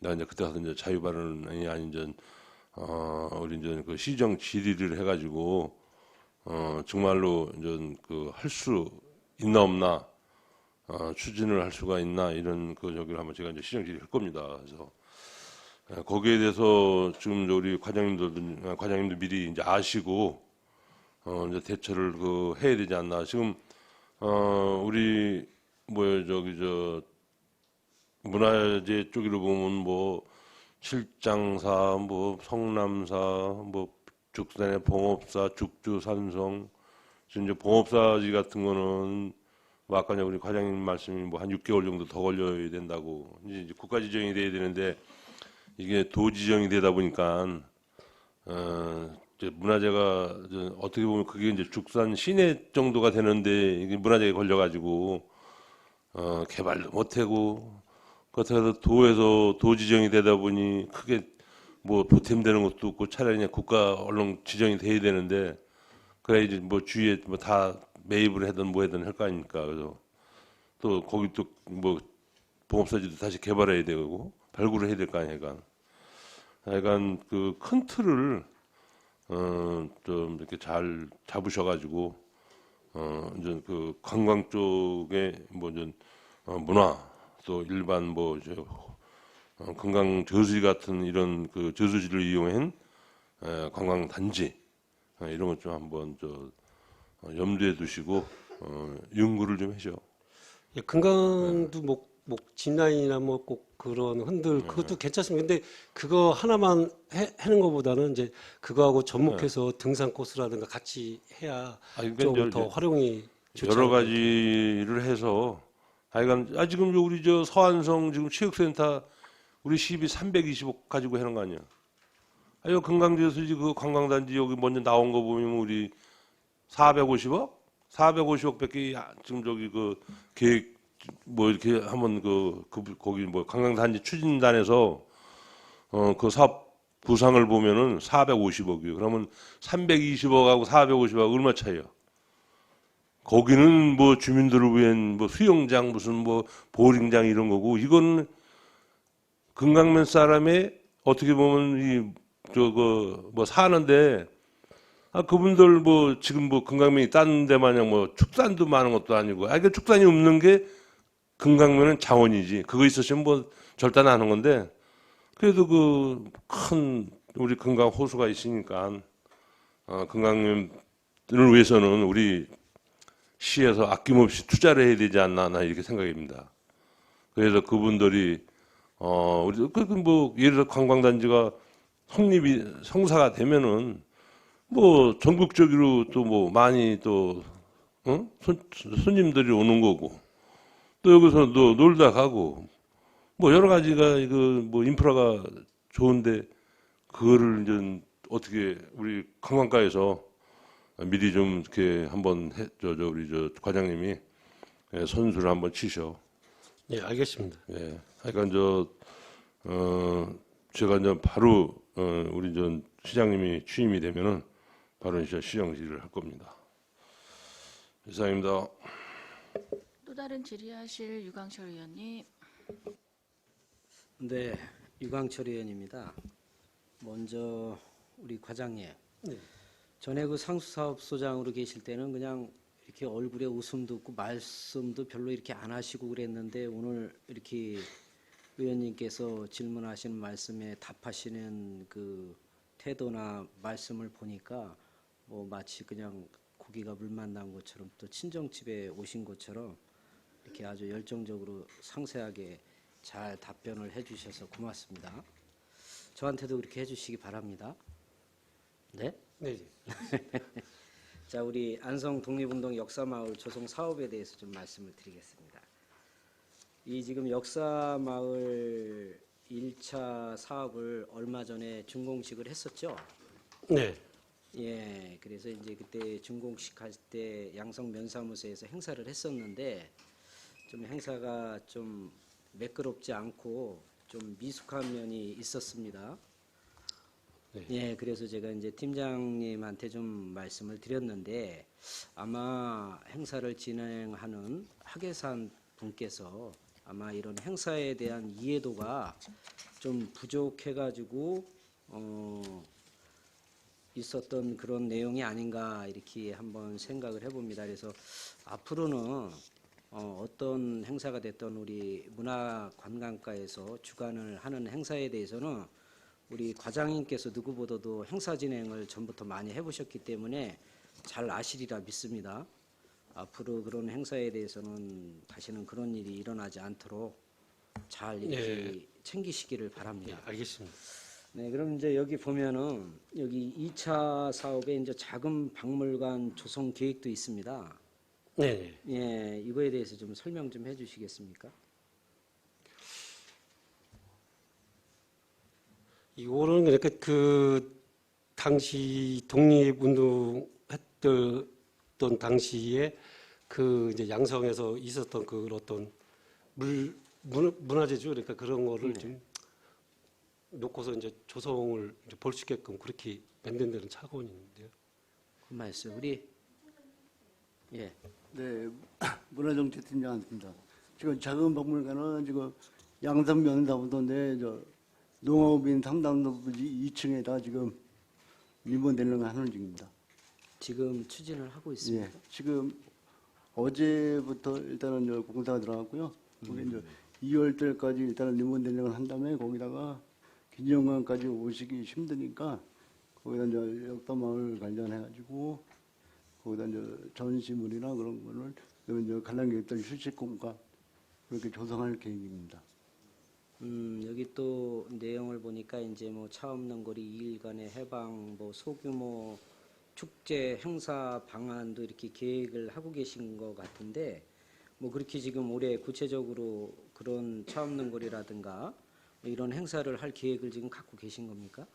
나 이제 그때 가서 이제 자유 발언이 아닌 우리 이제 그 시정 질의를 해가지고 정말로 이제 할 수 있나 없나 추진을 할 수가 있나 이런 저기를 한번 제가 이제 시정 질의를 할 겁니다. 그래서 거기에 대해서 지금 우리 과장님도 미리 이제 아시고 이제 대처를 해야 되지 않나. 지금 우리 문화재 쪽으로 보면 뭐 실장사, 뭐 성남사, 뭐 죽산의 봉업사, 죽주산성, 지금 이제 봉업사지 같은 거는 뭐 아까 우리 과장님 말씀이 뭐 한 6개월 정도 더 걸려야 된다고. 이제 국가 지정이 돼야 되는데 이게 도 지정이 되다 보니까 이제 문화재가 어떻게 보면 그게 이제 죽산 시내 정도가 되는데 이게 문화재에 걸려가지고 개발도 못하고 그렇다고 해서 도에서 도 지정이 되다 보니 크게 뭐 보탬되는 것도 없고 차라리 그냥 국가 얼른 지정이 돼야 되는데 그래 이제 뭐 주위에 뭐 다 매입을 하든 뭐 하든 할 거 아닙니까. 그래서 또 거기 또 뭐 봉업사지도 다시 개발해야 되고 발굴을 해야 될 거 아니에요. 약간 그 큰 틀을 좀 이렇게 잘 잡으셔가지고 이제 그 관광 쪽에 뭐 이제 문화 또 일반 뭐 금강 저수지 같은 이런 그 저수지를 이용한 관광 단지 이런 것 좀 한번 염두에 두시고 연구를 좀 하죠. 예, 금강도 진라인이나 뭐 꼭 그런 흔들 그것도 괜찮습니다. 근데 그거 하나만 하는 것보다는 이제 그거하고 접목해서 등산 코스라든가 같이 해야 그러니까 좀 더 활용이 좋지 여러 않을까. 가지를 해서 하여간 지금 우리 서안성 지금 체육센터 우리 시비 320억 가지고 하는 거 아니야? 아유 금강저수지 그 관광단지 여기 먼저 나온 거 보면 우리 450억? 450억밖에 지금 그 계획 뭐 이렇게 한번 거기 뭐 관광단지 추진단에서 그 사업 구상을 보면은 450억이에요. 그러면 320억하고 450억 얼마 차이야? 거기는 뭐 주민들을 위한 뭐 수영장 무슨 뭐 보링장 이런 거고 이건 금강면 사람의 어떻게 보면 뭐 사는데 그분들 뭐 지금 뭐 금강면이 딴 데 마냥 뭐 축산도 많은 것도 아니고 그러니까 축산이 없는 게 금강면은 자원이지 그거 있었으면 뭐 절단 하는 건데 그래도 그 큰 우리 금강 호수가 있으니까 금강면을 위해서는 우리 시에서 아낌없이 투자를 해야 되지 않나 나 이렇게 생각입니다. 그래서 그분들이 우리 뭐 예를 들어 관광단지가 성사가 되면은 뭐 전국적으로 또 뭐 많이 또 손님들이 오는 거고 또 여기서 또 놀다 가고 뭐 여러 가지가 뭐 인프라가 좋은데 그거를 이제 어떻게 우리 관광가에서 미리 좀 이렇게 한번 우리 과장님이 선수를 한번 치셔. 예, 알겠습니다. 예. 그러니까 제가 이제 바로 우리 시장님이 취임이 되면은 바로 이제 시정질의를 할 겁니다. 이상입니다. 또 다른 질의하실 유광철 의원님. 네, 유광철 의원입니다. 먼저 우리 과장님, 네. 전에 그 상수사업소장으로 계실 때는 그냥 이렇게 얼굴에 웃음도 없고 말씀도 별로 이렇게 안 하시고 그랬는데 오늘 이렇게 의원님께서 질문하시는 말씀에 답하시는 그 태도나 말씀을 보니까 뭐 마치 그냥 고기가 물 만난 것처럼 또 친정집에 오신 것처럼 이렇게 아주 열정적으로 상세하게 잘 답변을 해주셔서 고맙습니다. 저한테도 그렇게 해주시기 바랍니다. 네. 네. 자, 우리 안성 독립운동 역사마을 조성 사업에 대해서 좀 말씀을 드리겠습니다. 이 지금 역사마을 1차 사업을 얼마 전에 준공식을 했었죠. 네. 예, 그래서 이제 그때 준공식 할 때 양성 면사무소에서 행사를 했었는데 좀 행사가 좀 매끄럽지 않고 좀 미숙한 면이 있었습니다. 네. 예, 그래서 제가 이제 팀장님한테 좀 말씀을 드렸는데 아마 행사를 진행하는 학예산 분께서 아마 이런 행사에 대한 이해도가 좀 부족해가지고 있었던 그런 내용이 아닌가 이렇게 한번 생각을 해봅니다. 그래서 앞으로는 어떤 행사가 됐던 우리 문화관광과에서 주관을 하는 행사에 대해서는 우리 과장님께서 누구보다도 행사 진행을 전부터 많이 해보셨기 때문에 잘 아시리라 믿습니다. 앞으로 그런 행사에 대해서는 다시는 그런 일이 일어나지 않도록 잘 이렇게 챙기시기를 예, 바랍니다. 알겠습니다. 네, 그럼 이제 여기 보면은 여기 2차 사업에 이제 작은 박물관 조성 계획도 있습니다. 네. 예, 이거에 대해서 좀 설명 좀 해주시겠습니까? 이거는 그러니까 그 당시 독립운동 했던 당시에 그 이제 양성에서 있었던 그 어떤 문화재죠. 그러니까 그런 거를 좀 놓고서 이제 조성을 볼 수 있게끔 그렇게 만든 데는 차관이 있는데요. 그 말씀 우리 예, 네, 문화정책팀장입니다. 지금 작은 박물관은 지금 양산 면사무소인데 저 농업인 상담소 부지 2층에다 지금 리모델링을 하는 중입니다. 지금 추진을 하고 있습니다. 예, 지금 어제부터 일단은 저 공사가 들어갔고요. 우리 이제 2월 달까지 일단은 리모델링을 한 다음에 거기다가 기념관까지 오시기 힘드니까 거기다 이제 역사마을 관련해가지고 거기다 이제 전시물이나 그런 거를 그다음에 이제 관람객들 휴식 공간 그렇게 조성할 계획입니다. 여기 또 내용을 보니까 이제 뭐 차 없는 거리 2일간의 해방, 뭐 소규모 축제 행사 방안도 이렇게 계획을 하고 계신 것 같은데 뭐 그렇게 지금 올해 구체적으로 그런 차 없는 거리라든가 뭐 이런 행사를 할 계획을 지금 갖고 계신 겁니까?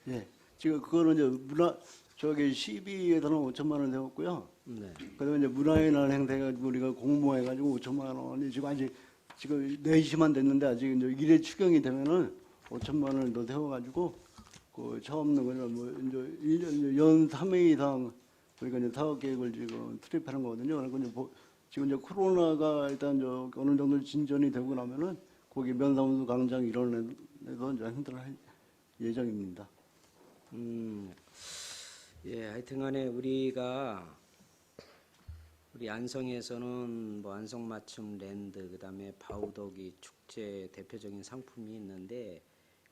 예, 지금 그거는 이제 저기 시비에서는 5천만 원 세웠고요. 네. 그다음에 이제 문화의 날 행사해가지고 우리가 공모해가지고 5천만 원이 지금 아직 지금 4시만 됐는데 아직 이제 일에 추경이 되면은 5천만 원을 더 세워가지고 그 처음 거는 뭐 이제 1년 연 3회 이상 우리가 이제 사업 계획을 지금 투입하는 거거든요. 그러니까 이제 지금 이제 코로나가 일단 저 어느 정도 진전이 되고 나면은 거기 면사무소 광장 이런 데서 이제 행사를 할 예정입니다. 예, 하여튼간에 우리가 우리 안성에서는 뭐 안성맞춤 랜드 그다음에 바우더기 축제 대표적인 상품이 있는데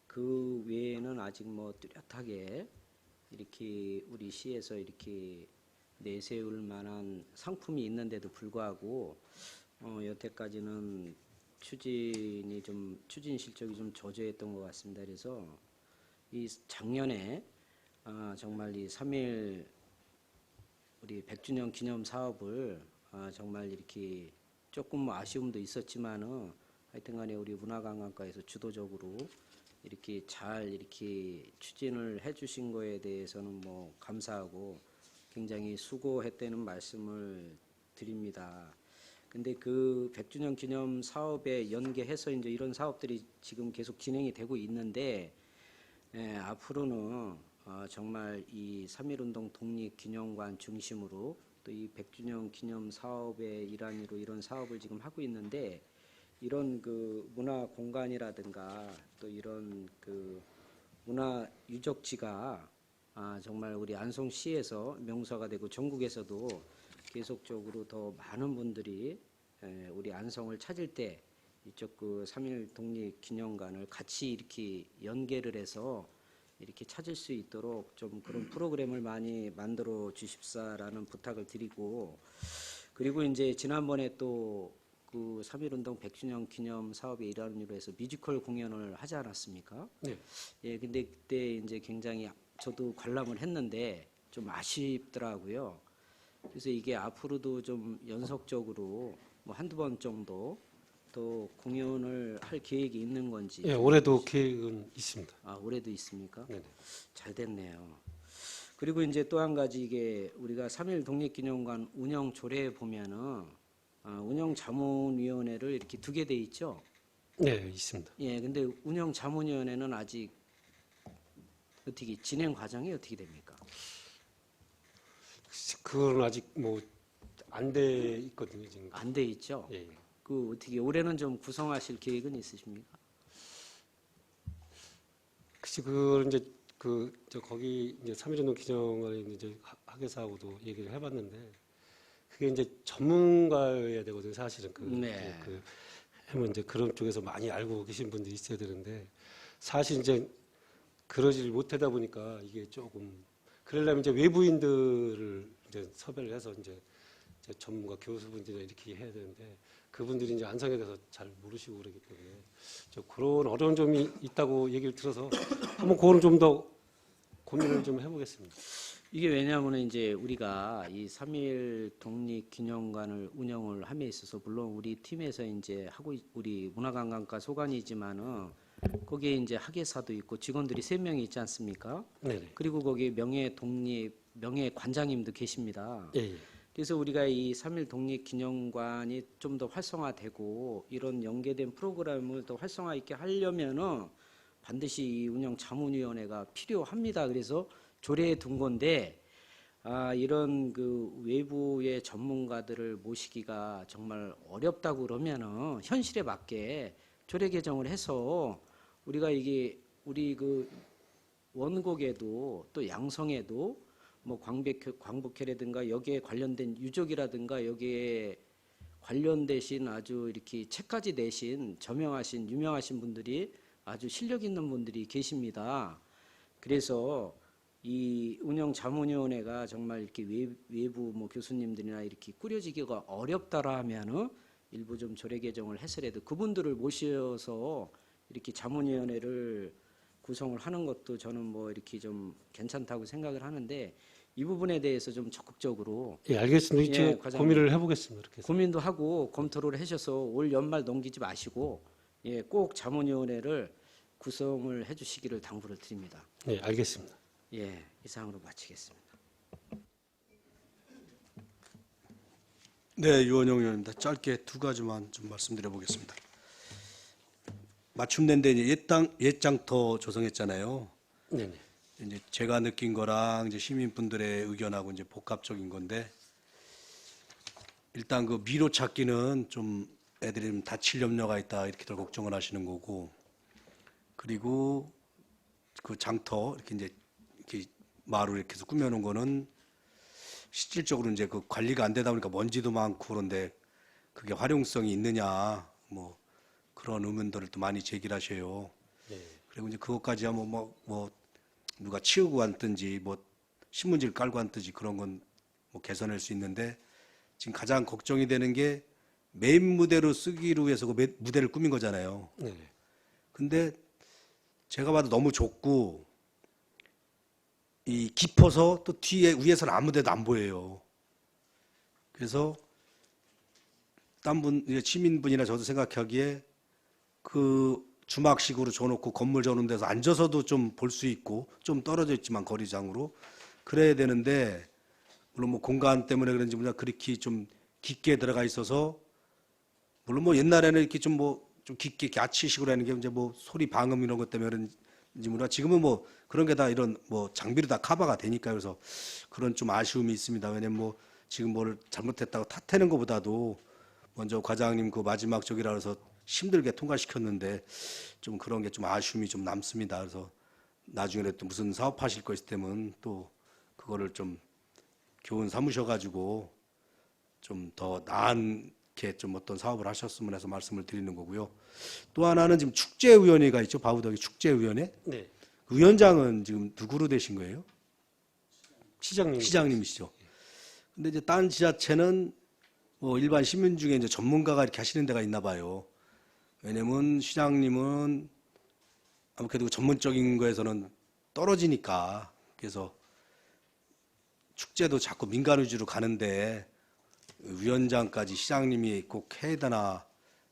그 외에는 아직 뭐 뚜렷하게 이렇게 우리 시에서 이렇게 내세울 만한 상품이 있는데도 불구하고 여태까지는 추진 실적이 좀 저조했던 것 같습니다. 그래서 이 작년에 정말 이 3.1 우리 100주년 기념 사업을 정말 이렇게 조금 뭐 아쉬움도 있었지만은 하여튼간에 우리 문화관광과에서 주도적으로 이렇게 잘 이렇게 추진을 해주신 거에 대해서는 뭐 감사하고 굉장히 수고했다는 말씀을 드립니다. 근데 그 100주년 기념 사업에 연계해서 이제 이런 사업들이 지금 계속 진행이 되고 있는데 앞으로는 정말 이 3.1운동 독립기념관 중심으로 또 이 100주년 기념 사업의 일환으로 이런 사업을 지금 하고 있는데 이런 그 문화 공간이라든가 또 이런 그 문화 유적지가 정말 우리 안성시에서 명소가 되고 전국에서도 계속적으로 더 많은 분들이 우리 안성을 찾을 때 이쪽 그 3.1 독립기념관을 같이 이렇게 연계를 해서 이렇게 찾을 수 있도록 좀 그런 프로그램을 많이 만들어 주십사라는 부탁을 드리고 그리고 이제 지난번에 또 그 3.1운동 100주년 기념 사업의 일환으로 해서 뮤지컬 공연을 하지 않았습니까? 네. 예, 근데 그때 이제 굉장히 저도 관람을 했는데 좀 아쉽더라고요. 그래서 이게 앞으로도 좀 연속적으로 뭐 한두 번 정도 또 공연을 할 계획이 있는 건지. 예, 올해도 계획은 있습니다. 아, 올해도 있습니까? 네네. 잘 됐네요. 그리고 이제 또 한 가지 이게 우리가 3.1 독립기념관 운영 조례에 보면은 운영자문위원회를 이렇게 두게 돼 있죠. 네, 있습니다. 예, 근데 운영자문위원회는 아직 어떻게 진행 과정이 어떻게 됩니까? 그건 아직 뭐 안 돼 있거든요, 지금. 안 돼 있죠. 예. 그 어떻게 올해는 좀 구성하실 계획은 있으십니까? 글쎄 그걸 이제 저 거기 이제 3.1운동 기념관에 이제 학예사하고도 얘기를 해봤는데 그게 이제 전문가여야 되거든요, 사실은. 네. 하면 이제 그런 쪽에서 많이 알고 계신 분들이 있어야 되는데 사실 이제 그러질 못하다 보니까 이게 조금 그러려면 이제 외부인들을 이제 섭외를 해서 이제 전문가 교수분들이나 이렇게 해야 되는데 그분들이 이제 안성에 대해서 잘 모르시고 그러기 때문에 그런 어려운 점이 있다고 얘기를 들어서 한번 그거는 좀 더 고민을 좀 해보겠습니다. 이게 왜냐하면 이제 우리가 이 3.1 독립기념관을 운영을 함에 있어서 물론 우리 팀에서 이제 우리 문화관광과 소관이지만은 거기에 이제 학예사도 있고 직원들이 3명이 있지 않습니까? 네네. 그리고 거기 명예 관장님도 계십니다. 예, 예. 그래서 우리가 이 3.1 독립기념관이 좀 더 활성화되고 이런 연계된 프로그램을 더 활성화 있게 하려면은 반드시 이 운영자문위원회가 필요합니다. 그래서 조례에 둔 건데 이런 그 외부의 전문가들을 모시기가 정말 어렵다고 그러면은 현실에 맞게 조례 개정을 해서 우리가 이게 우리 그 원곡에도 또 양성에도 뭐 광복회라든가 여기에 관련된 유족이라든가 여기에 관련되신 아주 이렇게 책까지 내신 저명하신 유명하신 분들이 아주 실력 있는 분들이 계십니다. 그래서 이 운영자문위원회가 정말 이렇게 외부 뭐 교수님들이나 이렇게 꾸려지기가 어렵다라 하면은 일부 좀 조례 개정을 해서라도 그분들을 모셔서 이렇게 자문위원회를 구성을 하는 것도 저는 뭐 이렇게 좀 괜찮다고 생각을 하는데 이 부분에 대해서 좀 적극적으로 예, 알겠습니다. 이제 과장님. 고민을 해보겠습니다. 이렇게 해서. 고민도 하고 검토를 하셔서 올 연말 넘기지 마시고 꼭 자문위원회를 구성을 해주시기를 당부를 드립니다. 예, 알겠습니다. 이상으로 마치겠습니다. 네, 유원영 의원입니다. 짧게 두 가지만 좀 말씀드려 보겠습니다. 맞춤된데 이제 옛장터 조성했잖아요. 네네. 이제 제가 느낀 거랑 이제 시민분들의 의견하고 이제 복합적인 건데 일단 그 미로 찾기는 좀 애들이 좀 다칠 염려가 있다 이렇게들 걱정을 하시는 거고 그리고 그 장터 이렇게 마루 이렇게 해서 꾸며놓은 거는 실질적으로 이제 그 관리가 안 되다 보니까 먼지도 많고 그런데 그게 활용성이 있느냐 뭐 그런 의문들을 또 많이 제기하셔요. 네. 그리고 이제 그것까지 하면 뭐 누가 치우고 앉든지 뭐 신문지를 깔고 앉든지 그런 건 뭐 개선할 수 있는데 지금 가장 걱정이 되는 게 메인 무대로 쓰기로 해서 그 무대를 꾸민 거잖아요. 네네. 근데 제가 봐도 너무 좁고 이 깊어서 또 뒤에 위에서는 아무 데도 안 보여요. 그래서 딴 분, 시민분이나 저도 생각하기에 그 주막식으로 줘놓고 건물 줘놓은 데서 앉아서도 좀 볼 수 있고 좀 떨어져 있지만 거리장으로 그래야 되는데 물론 뭐 공간 때문에 그런지 몰라 그렇게 좀 깊게 들어가 있어서 물론 뭐 옛날에는 이렇게 좀 깊게 야치식으로 하는 게 이제 뭐 소리 방음 이런 것 때문에 그런지 몰라 지금은 뭐 그런 게 다 이런 뭐 장비로 다 커버가 되니까 그래서 그런 좀 아쉬움이 있습니다. 왜냐면 뭐 지금 뭘 잘못했다고 탓하는 것보다도 먼저 과장님 그 마지막 쪽이라 그래서 힘들게 통과시켰는데 좀 그런 게 좀 아쉬움이 좀 남습니다. 그래서 나중에 또 무슨 사업하실 거 있을 때면 또 그거를 좀 교훈 삼으셔가지고 좀 더 나은게 좀 어떤 사업을 하셨으면 해서 말씀을 드리는 거고요. 또 하나는 지금 축제위원회가 있죠. 바우덕이 축제위원회. 네. 그 위원장은 지금 누구로 되신 거예요? 시장님. 시장님이시죠. 근데 이제 딴 지자체는 뭐 일반 시민 중에 이제 전문가가 이렇게 하시는 데가 있나 봐요. 왜냐면 시장님은 아무래도 전문적인 거에서는 떨어지니까 그래서 축제도 자꾸 민간 위주로 가는데 위원장까지 시장님이 꼭 해야 되나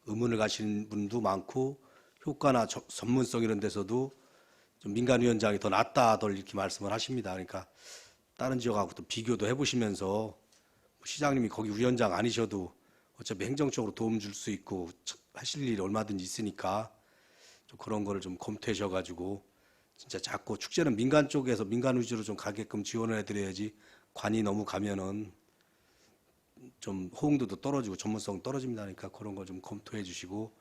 의문을 가시는 분도 많고 효과나 전문성 이런 데서도 좀 민간 위원장이 더 낫다들 이렇게 말씀을 하십니다. 그러니까 다른 지역하고 또 비교도 해보시면서 시장님이 거기 위원장 아니셔도 어차피 행정적으로 도움 줄 수 있고 하실 일이 얼마든지 있으니까 좀 그런 거를 좀 검토하셔가지고 진짜 자꾸 축제는 민간 쪽에서 민간 위주로 좀 가게끔 지원을 해드려야지 관이 너무 가면은 좀 호응도도 떨어지고 전문성 떨어집니다. 그러니까 그런 거 좀 검토해 주시고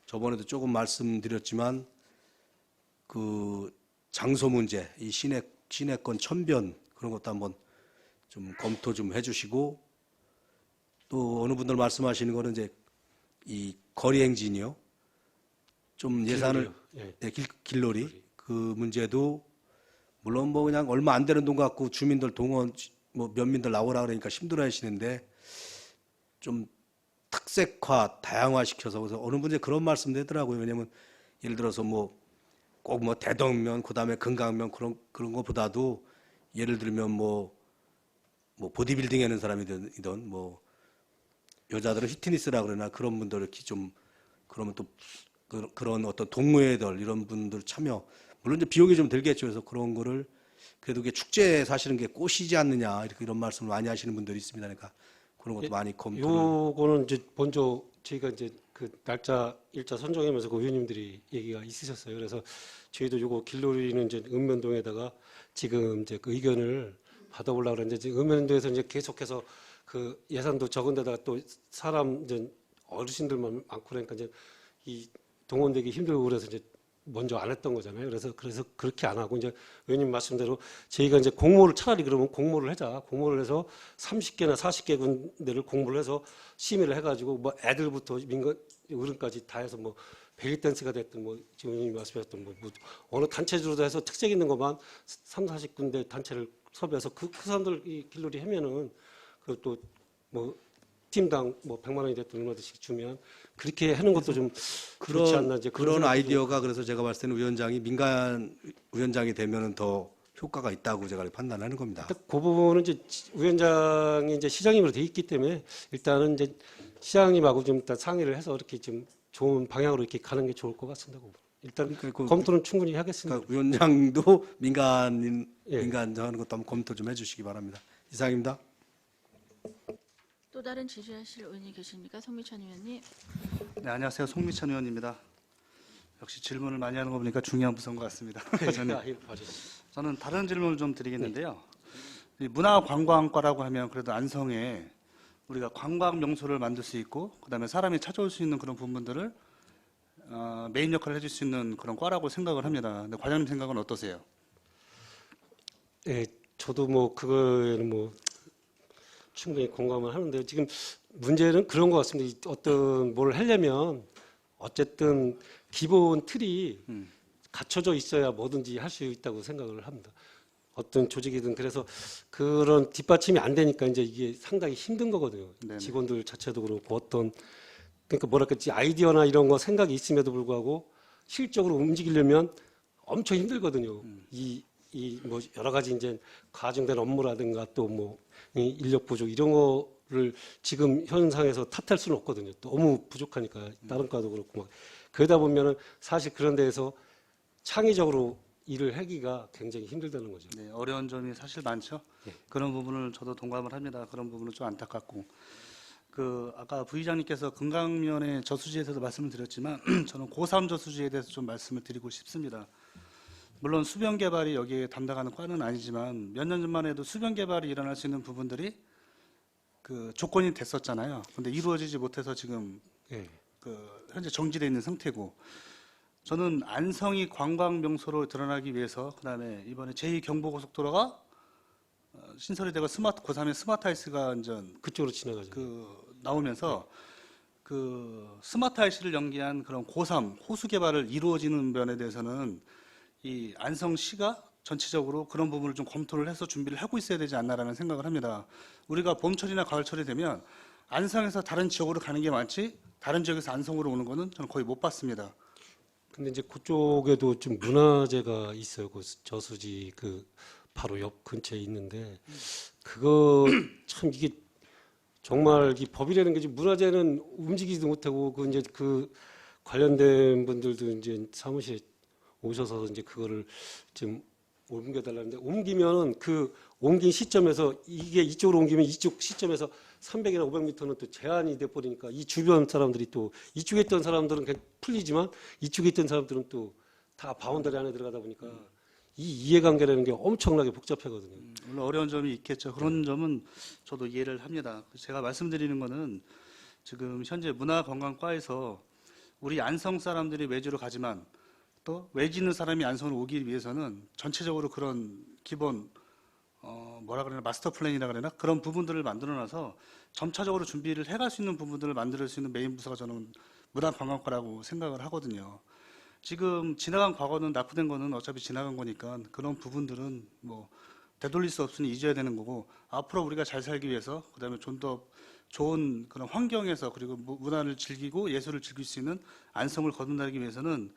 저번에도 조금 말씀드렸지만 그 장소 문제, 이 시내권 천변 그런 것도 한번 좀 검토 좀 해주시고 또 어느 분들 말씀하시는 거는 이제 이 거리 행진이요. 좀 예산을 예. 네, 길놀이 그 문제도 물론 뭐 그냥 얼마 안 되는 돈 갖고 주민들 동원 뭐 면민들 나오라 그러니까 힘들어하시는데 좀 특색화 다양화시켜서 그래서 어느 분이 그런 말씀도 하더라고요. 왜냐면 예를 들어서 뭐 꼭 뭐 대동면 그다음에 금강면 그런 거보다도 예를 들면 뭐 보디빌딩 하는 사람이든 뭐 여자들은 휘트니스라 그러나 그런 분들 이렇게 좀 그러면 또 그런 어떤 동호회들 이런 분들 참여 물론 이제 비용이 좀 들겠죠. 그래서 그런 거를 그래도 이게 축제에 사실은 게 꽃이지 않느냐 이렇게 이런 말씀을 많이 하시는 분들이 있습니다. 그러니까 그런 것도 많이 검토를. 요거는 이제 먼저 저희가 이제 그 날짜 일자 선정하면서 그 의원님들이 얘기가 있으셨어요. 그래서 저희도 요거 길놀이는 이제 은면동에다가 지금 이제 그 의견을 받아보려고 그러는데 지금 은면동에서 이제 계속해서 그 예산도 적은데다가 또 사람 이제 어르신들만 많고 그러니까 이제 이 동원되기 힘들고 그래서 이제 먼저 안 했던 거잖아요. 그래서 그렇게 안 하고 이제 의원님 말씀대로 저희가 이제 공모를 차라리 그러면 공모를 하자. 공모를 해서 30개나 40개 군데를 공모를 해서 심의를 해가지고 뭐 애들부터 민간 어른까지 다 해서 뭐 벨리댄스가 됐든 뭐 지금 의원님이 말씀하셨던 뭐 어느 단체주로도 해서 특색 있는 것만 3, 40군데 단체를 섭외해서 그 사람들 이 길놀이 하면은 그것도 뭐 팀당 뭐 100만 원이 됐든 얼마든지 주면 그렇게 하는 것도 좀 그렇지 않나 이제 그런 생각이 아이디어가 그래서 제가 봤을 때는 위원장이 민간 위원장이 되면은 더 효과가 있다고 제가 판단하는 겁니다. 그 부분은 이제 위원장이 이제 시장님으로 돼 있기 때문에 일단은 이제 시장님하고 좀 일단 상의를 해서 이렇게 좀 좋은 방향으로 이렇게 가는 게 좋을 것 같습니다. 일단 그러니까 그- 검토는 충분히 하겠습니다. 그러니까 위원장도 예. 민간 하는 것도 한번 검토 좀 해주시기 바랍니다. 이상입니다. 또 다른 질의하실 의원이 계십니까? 송미찬 의원님. 네, 안녕하세요. 송미찬 의원입니다. 역시 질문을 많이 하는 거 보니까 중요한 부서인 것 같습니다. 저는 다른 질문을 좀 드리겠는데요. 이 문화관광과라고 하면 그래도 안성에 우리가 관광 명소를 만들 수 있고 그다음에 사람이 찾아올 수 있는 그런 부분들을 메인 역할을 해줄 수 있는 그런 과라고 생각을 합니다. 근데 과장님 생각은 어떠세요? 예, 저도 뭐 그거에는 뭐 충분히 공감을 하는데요. 지금 문제는 그런 것 같습니다. 어떤 뭘 하려면 어쨌든 기본 틀이 갖춰져 있어야 뭐든지 할 수 있다고 생각을 합니다. 어떤 조직이든 그래서 그런 뒷받침이 안 되니까 이제 이게 상당히 힘든 거거든요. 네네. 직원들 자체도 그렇고 어떤 그러니까 뭐랄까 아이디어나 이런 거 생각이 있음에도 불구하고 실적으로 움직이려면 엄청 힘들거든요. 이 뭐 여러 가지 이제 과중된 업무라든가 또 뭐 인력 부족 이런 거를 지금 현상에서 탓할 수는 없거든요. 너무 부족하니까 다른 과도 그렇고 막 그러다 보면은 사실 그런 데에서 창의적으로 일을 하기가 굉장히 힘들다는 거죠. 네, 어려운 점이 사실 많죠. 예. 그런 부분을 저도 동감을 합니다. 그런 부분은 좀 안타깝고. 아까 부의장님께서 금강면의 저수지에서도 말씀을 드렸지만 저는 고3 저수지에 대해서 좀 말씀을 드리고 싶습니다. 물론 수변 개발이 여기에 담당하는 과는 아니지만 몇 년 전만 해도 수변 개발이 일어날 수 있는 부분들이 그 조건이 됐었잖아요. 근데 이루어지지 못해서 지금 예. 현재 정지되어 있는 상태고 저는 안성이 관광 명소로 드러나기 위해서 그다음에 이번에 제2경부고속도로가 신설이 되고 고3의 스마트하이스가 완전 그쪽으로 지나가죠. 나오면서 스마트하이스를 연계한 그런 고3 호수 개발을 이루어지는 면에 대해서는 이 안성시가 전체적으로 그런 부분을 좀 검토를 해서 준비를 하고 있어야 되지 않나라는 생각을 합니다. 우리가 봄철이나 가을철이 되면 안성에서 다른 지역으로 가는 게 많지 다른 지역에서 안성으로 오는 거는 저는 거의 못 봤습니다. 근데 이제 그쪽에도 좀 문화재가 있어요. 그 저수지 그 바로 옆 근처에 있는데 그거 참 이게 정말 이 법이라는 게 지금 문화재는 움직이지도 못하고 그 이제 그 관련된 분들도 이제 사무실에 오셔서 이제 그거를 좀 옮겨달라는데 옮기면은 그 옮긴 시점에서 이게 이쪽으로 옮기면 이쪽 시점에서 300이나 500m는 또 제한이 돼 버리니까 이 주변 사람들이 또 이쪽에 있던 사람들은 그냥 풀리지만 이쪽에 있던 사람들은 또 다 바운더리 안에 들어가다 보니까 이 이해관계라는 게 엄청나게 복잡하거든요. 물론 어려운 점이 있겠죠. 그런 점은 저도 이해를 합니다. 제가 말씀드리는 거는 지금 현재 문화관광과에서 우리 안성 사람들이 외주로 가지만 또 외지 있는 사람이 안성을 오기 위해서는 전체적으로 그런 기본 뭐라 그러나 마스터 플랜이라 그러나 그런 부분들을 만들어놔서 점차적으로 준비를 해갈 수 있는 부분들을 만들 수 있는 메인 부서가 저는 문화관광과라고 생각을 하거든요. 지금 지나간 과거는 납부된 거는 어차피 지나간 거니까 그런 부분들은 뭐 되돌릴 수 없으니 잊어야 되는 거고 앞으로 우리가 잘 살기 위해서 그다음에 좀 더 좋은 그런 환경에서 그리고 문화를 즐기고 예술을 즐길 수 있는 안성을 거듭나기 위해서는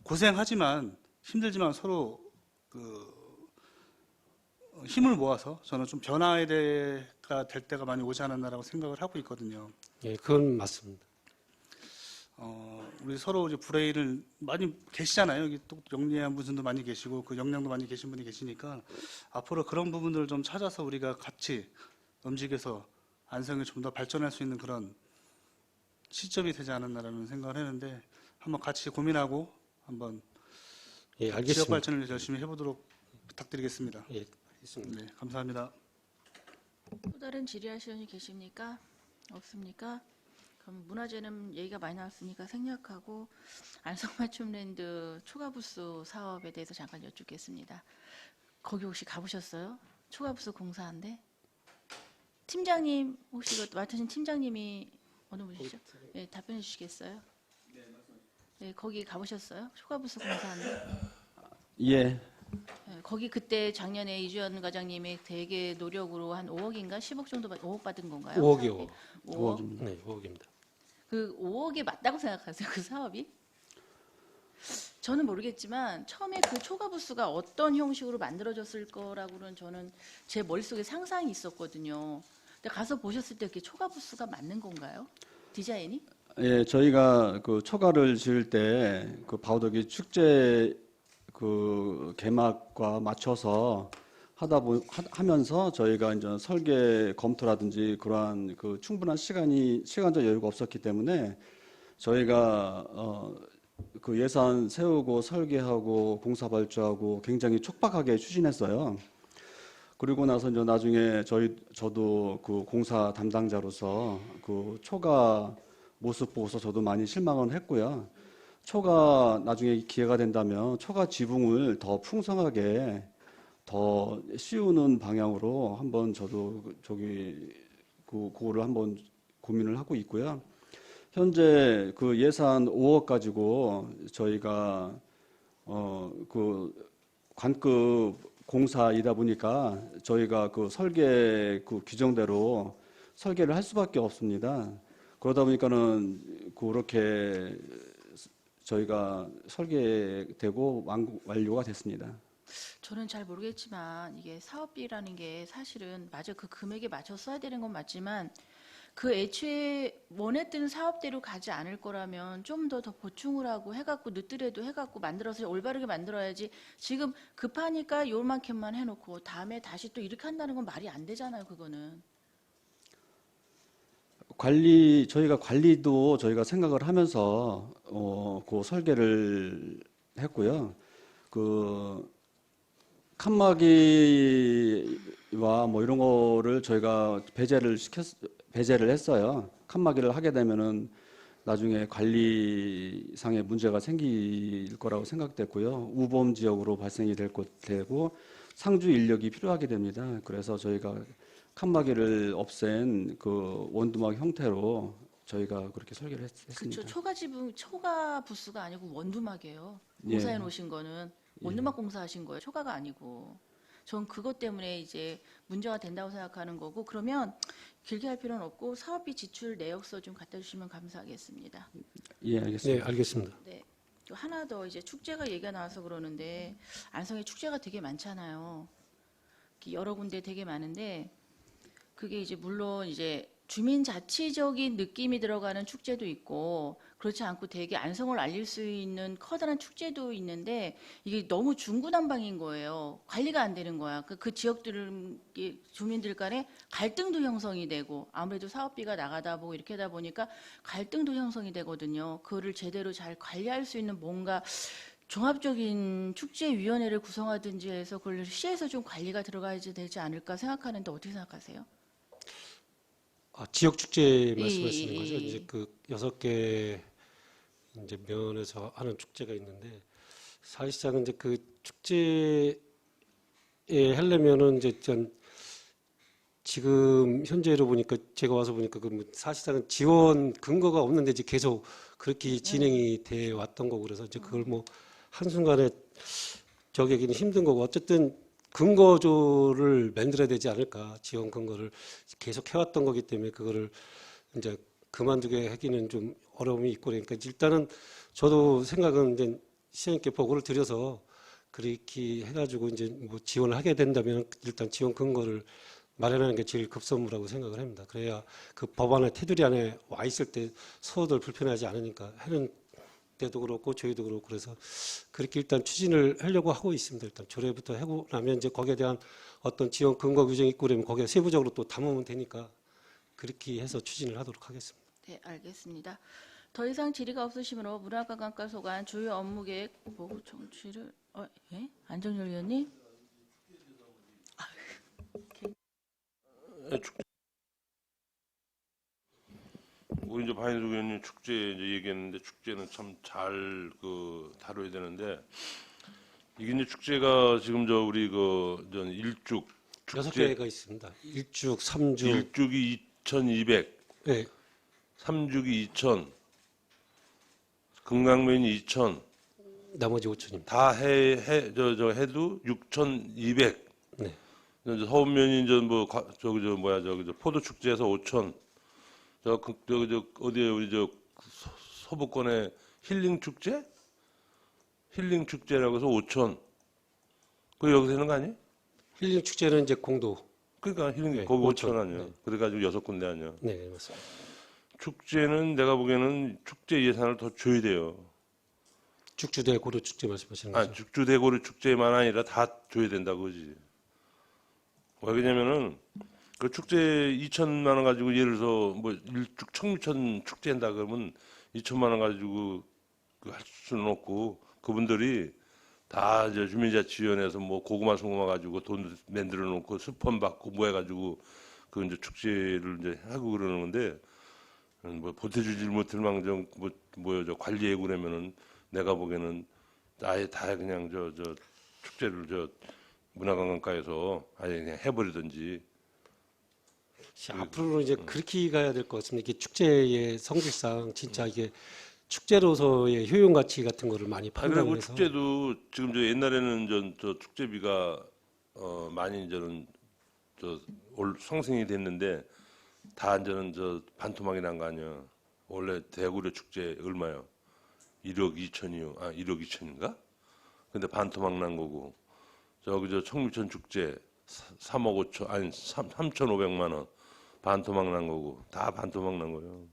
고생하지만 힘들지만 서로 힘을 모아서 저는 좀 변화가 될 때가 많이 오지 않았나라고 생각을 하고 있거든요. 예, 그건 맞습니다. 우리 서로 이제 불회의를 많이 계시잖아요. 여기 또 영리한 분들도 많이 계시고 그 역량도 많이 계신 분이 계시니까 앞으로 그런 부분들을 좀 찾아서 우리가 같이 움직여서 안성이 좀 더 발전할 수 있는 그런 시점이 되지 않았나라는 생각을 했는데 한번 같이 고민하고 한번 예, 지역 알겠습니다. 발전을 열심히 해보도록 부탁드리겠습니다. 예, 알겠습니다. 네, 감사합니다. 또 다른 질의하시는 분이 계십니까? 없습니까? 그럼 문화재는 얘기가 많이 나왔으니까 생략하고 안성맞춤랜드 초가부스 사업에 대해서 잠깐 여쭙겠습니다. 거기 혹시 가보셨어요? 초가부스 공사한데? 팀장님 혹시 이거 맡으신 팀장님이 어느 분이시죠? 네, 답변해 주시겠어요? 네, 거기 가보셨어요? 초가부스 공사한데? 예, 네, 거기 그때 작년에 이주연 과장님이 되게 노력으로 한 5억인가 10억 정도 5억 받은 건가요? 5억이요. 5억. 네, 5억입니다. 그 5억이 맞다고 생각하세요? 그 사업이? 저는 모르겠지만 처음에 그 초가부스가 어떤 형식으로 만들어졌을 거라고는 저는 제 머릿속에 상상이 있었거든요. 근데 가서 보셨을 때 그게 초가부스가 맞는 건가요? 디자인이? 예, 저희가 그 초가를 지을 때 그 바우더기 축제 그 개막과 맞춰서 하면서 저희가 이제 설계 검토라든지 그러한 그 충분한 시간적 여유가 없었기 때문에 저희가 그 예산 세우고 설계하고 공사 발주하고 굉장히 촉박하게 추진했어요. 그리고 나서 이제 나중에 저도 그 공사 담당자로서 그 초가 모습 보고서 저도 많이 실망을 했고요. 초가 나중에 기회가 된다면 초가 지붕을 더 풍성하게 더 씌우는 방향으로 한번 저도 그거를 한번 고민을 하고 있고요. 현재 그 예산 5억 가지고 저희가 그 관급 공사이다 보니까 저희가 그 설계 그 규정대로 설계를 할 수밖에 없습니다. 그러다 보니까는 그렇게 저희가 설계되고 완료가 됐습니다. 저는 잘 모르겠지만 이게 사업비라는 게 사실은 맞아 그 금액에 맞춰 써야 되는 건 맞지만 그 애초에 원했던 사업대로 가지 않을 거라면 좀 더 보충을 하고 해갖고 늦더라도 해갖고 만들어서 올바르게 만들어야지 지금 급하니까 요만큼만 해놓고 다음에 다시 또 이렇게 한다는 건 말이 안 되잖아요. 그거는. 저희가 관리도 저희가 생각을 하면서 그 설계를 했고요. 그 칸막이와 뭐 이런 거를 저희가 배제를 했어요. 칸막이를 하게 되면은 나중에 관리상의 문제가 생길 거라고 생각됐고요. 우범 지역으로 발생이 되고 상주 인력이 필요하게 됩니다. 그래서 저희가 칸막이를 없앤 그 원두막 형태로 저희가 그렇게 설계를 했습니다. 그렇죠. 초가 부스가 아니고 원두막이에요. 공사해 놓으신 거는 원두막 공사하신 거예요. 초가가 아니고. 전 그것 때문에 이제 문제가 된다고 생각하는 거고 그러면 길게 할 필요는 없고 사업비 지출 내역서 좀 갖다 주시면 감사하겠습니다. 예, 알겠습니다. 네, 알겠습니다. 네. 또 하나 더 이제 축제가 얘기가 나와서 그러는데 안성에 축제가 되게 많잖아요. 여러 군데 되게 많은데 그게 이제 물론 이제 주민자치적인 느낌이 들어가는 축제도 있고 그렇지 않고 되게 안성을 알릴 수 있는 커다란 축제도 있는데 이게 너무 중구난방인 거예요. 관리가 안 되는 거야. 그 지역들 주민들 간에 갈등도 형성이 되고 아무래도 사업비가 나가다 보고 이렇게 하다 보니까 갈등도 형성이 되거든요. 그거를 제대로 잘 관리할 수 있는 뭔가 종합적인 축제위원회를 구성하든지 해서 그걸 시에서 좀 관리가 들어가야 되지 않을까 생각하는데 어떻게 생각하세요? 지역 축제 말씀하시는 예, 거죠? 예. 이제 그 6개 이제 면에서 하는 축제가 있는데 사실상 이제 그 축제에 하려면은 이제 전 지금 현재로 보니까 제가 와서 보니까 그 사실상은 지원 근거가 없는데 이제 계속 그렇게 진행이 돼 왔던 거고 그래서 이제 그걸 뭐 한순간에 저기하기는 힘든 거고 어쨌든 근거조를 만들어야 되지 않을까. 지원 근거를 계속 해왔던 거기 때문에 그거를 이제 그만두게 하기는 좀 어려움이 있고 그러니까 일단은 저도 생각은 이제 시장님께 보고를 드려서 그렇게 해가지고 이제 뭐 지원을 하게 된다면 일단 지원 근거를 마련하는 게 제일 급선무라고 생각을 합니다. 그래야 그 법안의 테두리 안에 와 있을 때 서로들 불편하지 않으니까 하는 때도 그렇고 저희도 그렇고 그래서 그렇게 일단 추진을 하려고 하고 있습니다. 일단 조례부터 하고 나면 이제 거기에 대한 어떤 지원 근거 규정이 있고 그러면 거기에 세부적으로 또 담으면 되니까 그렇게 해서 추진을 하도록 하겠습니다. 네, 알겠습니다. 더 이상 질의가 없으시므로 문화관광과 소관 주요 업무 계획 보고 청취를 예? 안정열 의원님? 우리 이제 박인숙 의원님 축제 이제 얘기했는데 축제는 참 잘 그 다뤄야 되는데 이게 이제 축제가 지금 저 우리 그전 일죽 축제 6개가 있습니다. 일죽, 삼죽, 일죽이 2,200, 네, 삼죽이 2,000, 금강면이 2,000, 나머지 5천입니다. 다 해도 6,200. 네. 이제 서운면이 이제 뭐 저기 저 뭐야 저기 저 포도 축제에서 5,000. 저기 저 어디에 우리 저 서부권의 힐링 축제? 힐링 축제라고 해서 5,000. 그 여기서 하는 거 아니에요? 힐링 축제는 이제 공도. 그러니까 힐링 네, 거기 5,000 5,000. 아니야. 네. 그래가지고 6군데 아니야. 네, 맞습니다. 축제는 내가 보기에는 축제 예산을 더 줘야 돼요. 축주대 고려 축제 말씀하시는 거죠? 죽주대고리 축제만 아니라 다 줘야 된다 그거지. 왜냐면은 그 축제 2천만 원 가지고 예를 들어서 뭐 일죽 청미천 축제한다 그러면 2천만 원 가지고 할 수는 없고 그분들이 다 이제 주민자치위원회에서 뭐 고구마 송구마 가지고 돈 만들어 놓고 스폰 받고 뭐 해가지고 그 이제 축제를 이제 하고 그러는 건데 뭐 보태주질 못할 망정 뭐요 저 관리해 그러면은 내가 보기에는 아예 다 그냥 저 축제를 저 문화관광과에서 아예 그냥 해버리든지. 앞으로는 이제 그렇게 가야 될 것 같습니다. 이게 축제의 성질상 진짜 이게 축제로서의 효용 가치 같은 거를 많이 그리고 판단을 해서 축제도 지금 저 옛날에는 저 축제비가 많이 이제는 상승이 됐는데 다 이제는 저 반토막이 난 거 아니야. 원래 대구려 축제 얼마요? 1억 2천이요. 1억 2천인가? 근데 반토막 난 거고 저기 저 청미천 축제 3억 5천 3,500만 원 반토막 난 거고 다 반토막 난 거예요.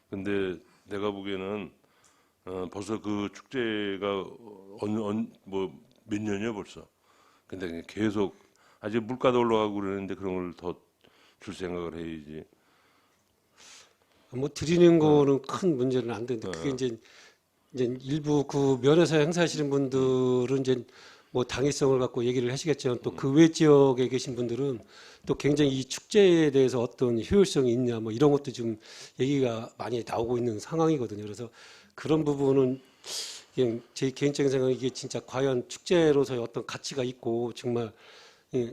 근데 내가 보기에는 벌써 그 축제가 뭐 몇 년이야 벌써. 근데 그냥 계속 아직 물가도 올라가고 그러는데 그런 걸 더 줄 생각을 해야지. 뭐 드리는 거는 큰 문제는 안 되는데 그게 이제 일부 그 면에서 행사하시는 분들은 이제 뭐 당위성을 갖고 얘기를 하시겠지만 또 그 외 지역에 계신 분들은 또 굉장히 이 축제에 대해서 어떤 효율성이 있냐 뭐 이런 것도 좀 얘기가 많이 나오고 있는 상황이거든요. 그래서 그런 부분은 그냥 제 개인적인 생각은 이게 진짜 과연 축제로서의 어떤 가치가 있고 정말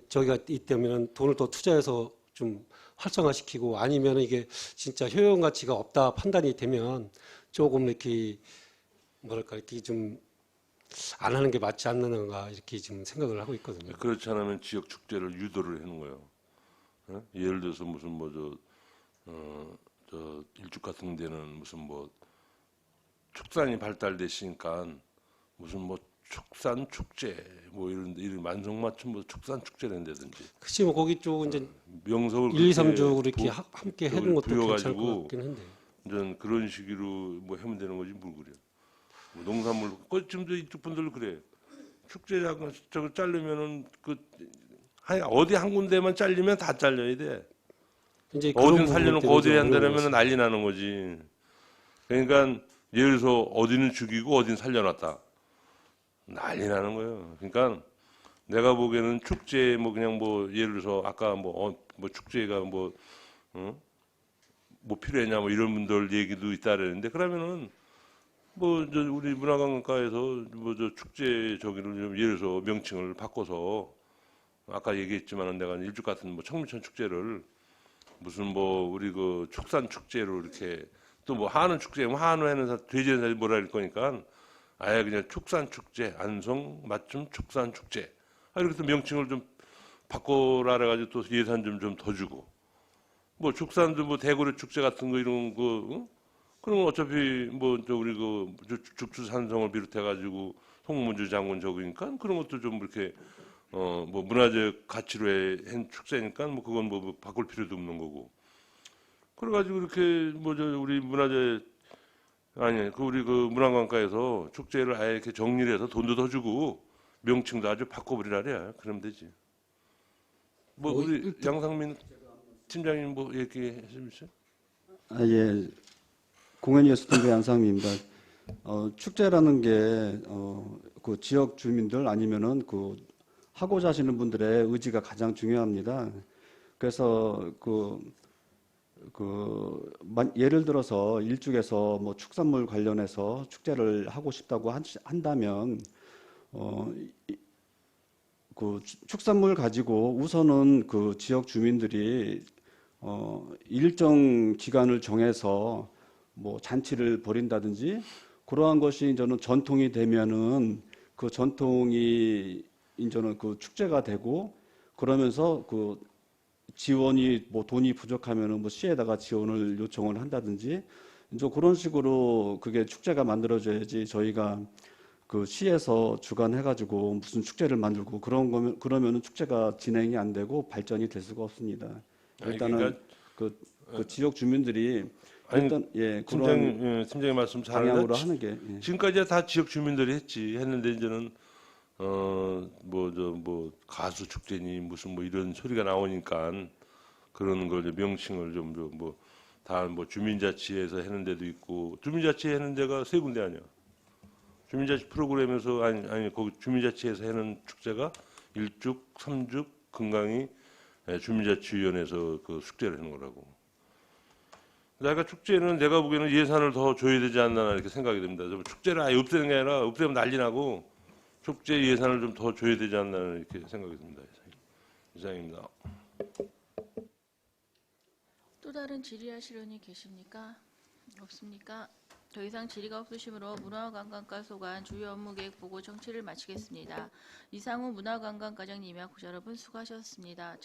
저희가 있다면 돈을 더 투자해서 좀 활성화시키고 아니면 이게 진짜 효용 가치가 없다 판단이 되면 조금 이렇게 뭐랄까 이렇게 좀 안 하는 게 맞지 않는가 이렇게 지금 생각을 하고 있거든요. 그렇지 않으면 지역 축제를 유도를 하는 거예요. 예를 들어서 무슨 뭐 저 일죽 같은 데는 무슨 뭐 축산이 발달됐으니까 무슨 뭐 축산 축제 뭐 이런 만성맞춤 뭐 축산 축제를 한다든지 그치 뭐 거기 쪽 이제 명석을 1, 2, 그렇게 3주 이렇게 부- 함께 저걸 해놓은 것도 괜찮을 부여가지고 것 같긴 한데. 이제 그런 식으로 뭐 하면 되는 거지 뭘 그래. 뭐 농산물 지금도 이쪽 분들 그래. 축제장 저거 자르면은 어디 한 군데만 잘리면 다 잘려야 돼. 이제 그런 어딘 부분 살려놓고 때문에 어디 좀 한다면 어려운 것 난리 나는 거지. 그러니까 예를 들어서 어디는 죽이고 어딘 살려놨다. 난리 나는 거예요. 그러니까 내가 보기에는 축제 뭐 그냥 뭐 예를 들어서 아까 뭐 축제가 뭐 필요했냐 뭐 이런 분들 얘기도 있다 그랬는데 그러면은 뭐 저 우리 문화관광과에서 뭐 저 축제 저기를 좀 예를 들어서 명칭을 바꿔서 아까 얘기했지만은 내가 일죽 같은 뭐 청미천 축제를 무슨 뭐 우리 그 축산 축제로 이렇게 또 뭐 한우 축제 뭐 한우 하는 돼지 하는 사람이 뭐라 할 거니까 아예 그냥 축산 축제 안성 맞춤 축산 축제 이렇게 또 명칭을 좀 바꿔라 그래가지고 또 예산 좀 더 주고 뭐 축산도 뭐 대구리 축제 같은 거 이런 거 응? 그런 건 어차피 뭐 저 우리 그 죽주산성을 비롯해가지고 송문주 장군 적으니까 그런 것도 좀 이렇게 뭐 문화적 가치로 한 축제니까 뭐 그건 뭐 바꿀 필요도 없는 거고. 그래가지고 이렇게 뭐 저 우리 문화재 아니 그 우리 그 문화관과에서 축제를 아예 이렇게 정리를 해서 돈도 더 주고 명칭도 아주 바꿔버리라 그래. 그러면 되지. 뭐 우리 양상민 팀장님 뭐 얘기해 주시죠. 아, 예. 공연예술팀의 양상민입니다. 축제라는 게 그 지역 주민들 아니면은 그 하고자 하시는 분들의 의지가 가장 중요합니다. 그래서 예를 들어서 일쪽에서 뭐 축산물 관련해서 축제를 하고 싶다고 한다면 그 축산물 가지고 우선은 그 지역 주민들이 일정 기간을 정해서 뭐 잔치를 벌인다든지 그러한 것이 저는 전통이 되면은 그 전통이 이제는 그 축제가 되고 그러면서 그 지원이 뭐 돈이 부족하면은 뭐 시에다가 지원을 요청을 한다든지 이제 그런 식으로 그게 축제가 만들어져야지 저희가 그 시에서 주관해가지고 무슨 축제를 만들고 그런 거면 그러면은 축제가 진행이 안 되고 발전이 될 수가 없습니다. 일단은 그러니까, 그 지역 주민들이 아니, 일단 예 그런 팀장님 말씀 방향으로 잘하는데 하는 게 예. 지금까지 다 지역 주민들이 했는데 이제는 뭐 가수 축제니 무슨 뭐 이런 소리가 나오니까 그런 걸 이제 명칭을 다 뭐 주민자치에서 하는 데도 있고 주민자치 하는 데가 세 군데 아니야. 주민자치 프로그램에서 아니 거기 주민자치에서 하는 축제가 일죽, 삼죽, 금강이 주민자치위원회에서 그 축제를 하는 거라고. 내가 축제는 내가 보기에는 예산을 더 줘야 되지 않나 이렇게 생각이 듭니다. 축제를 아예 없애는 게 아니라 없애면 난리 나고 축제 예산을 좀 더 줘야 되지 않나 이렇게 생각이 듭니다. 이상입니다. 또 다른 질의하실 의원이 계십니까? 없습니까? 더 이상 질의가 없으시므로 문화관광과 소관 주요 업무 계획 보고 정치를 마치겠습니다. 이상우 문화관광과장님이와 구자 여러분 수고하셨습니다.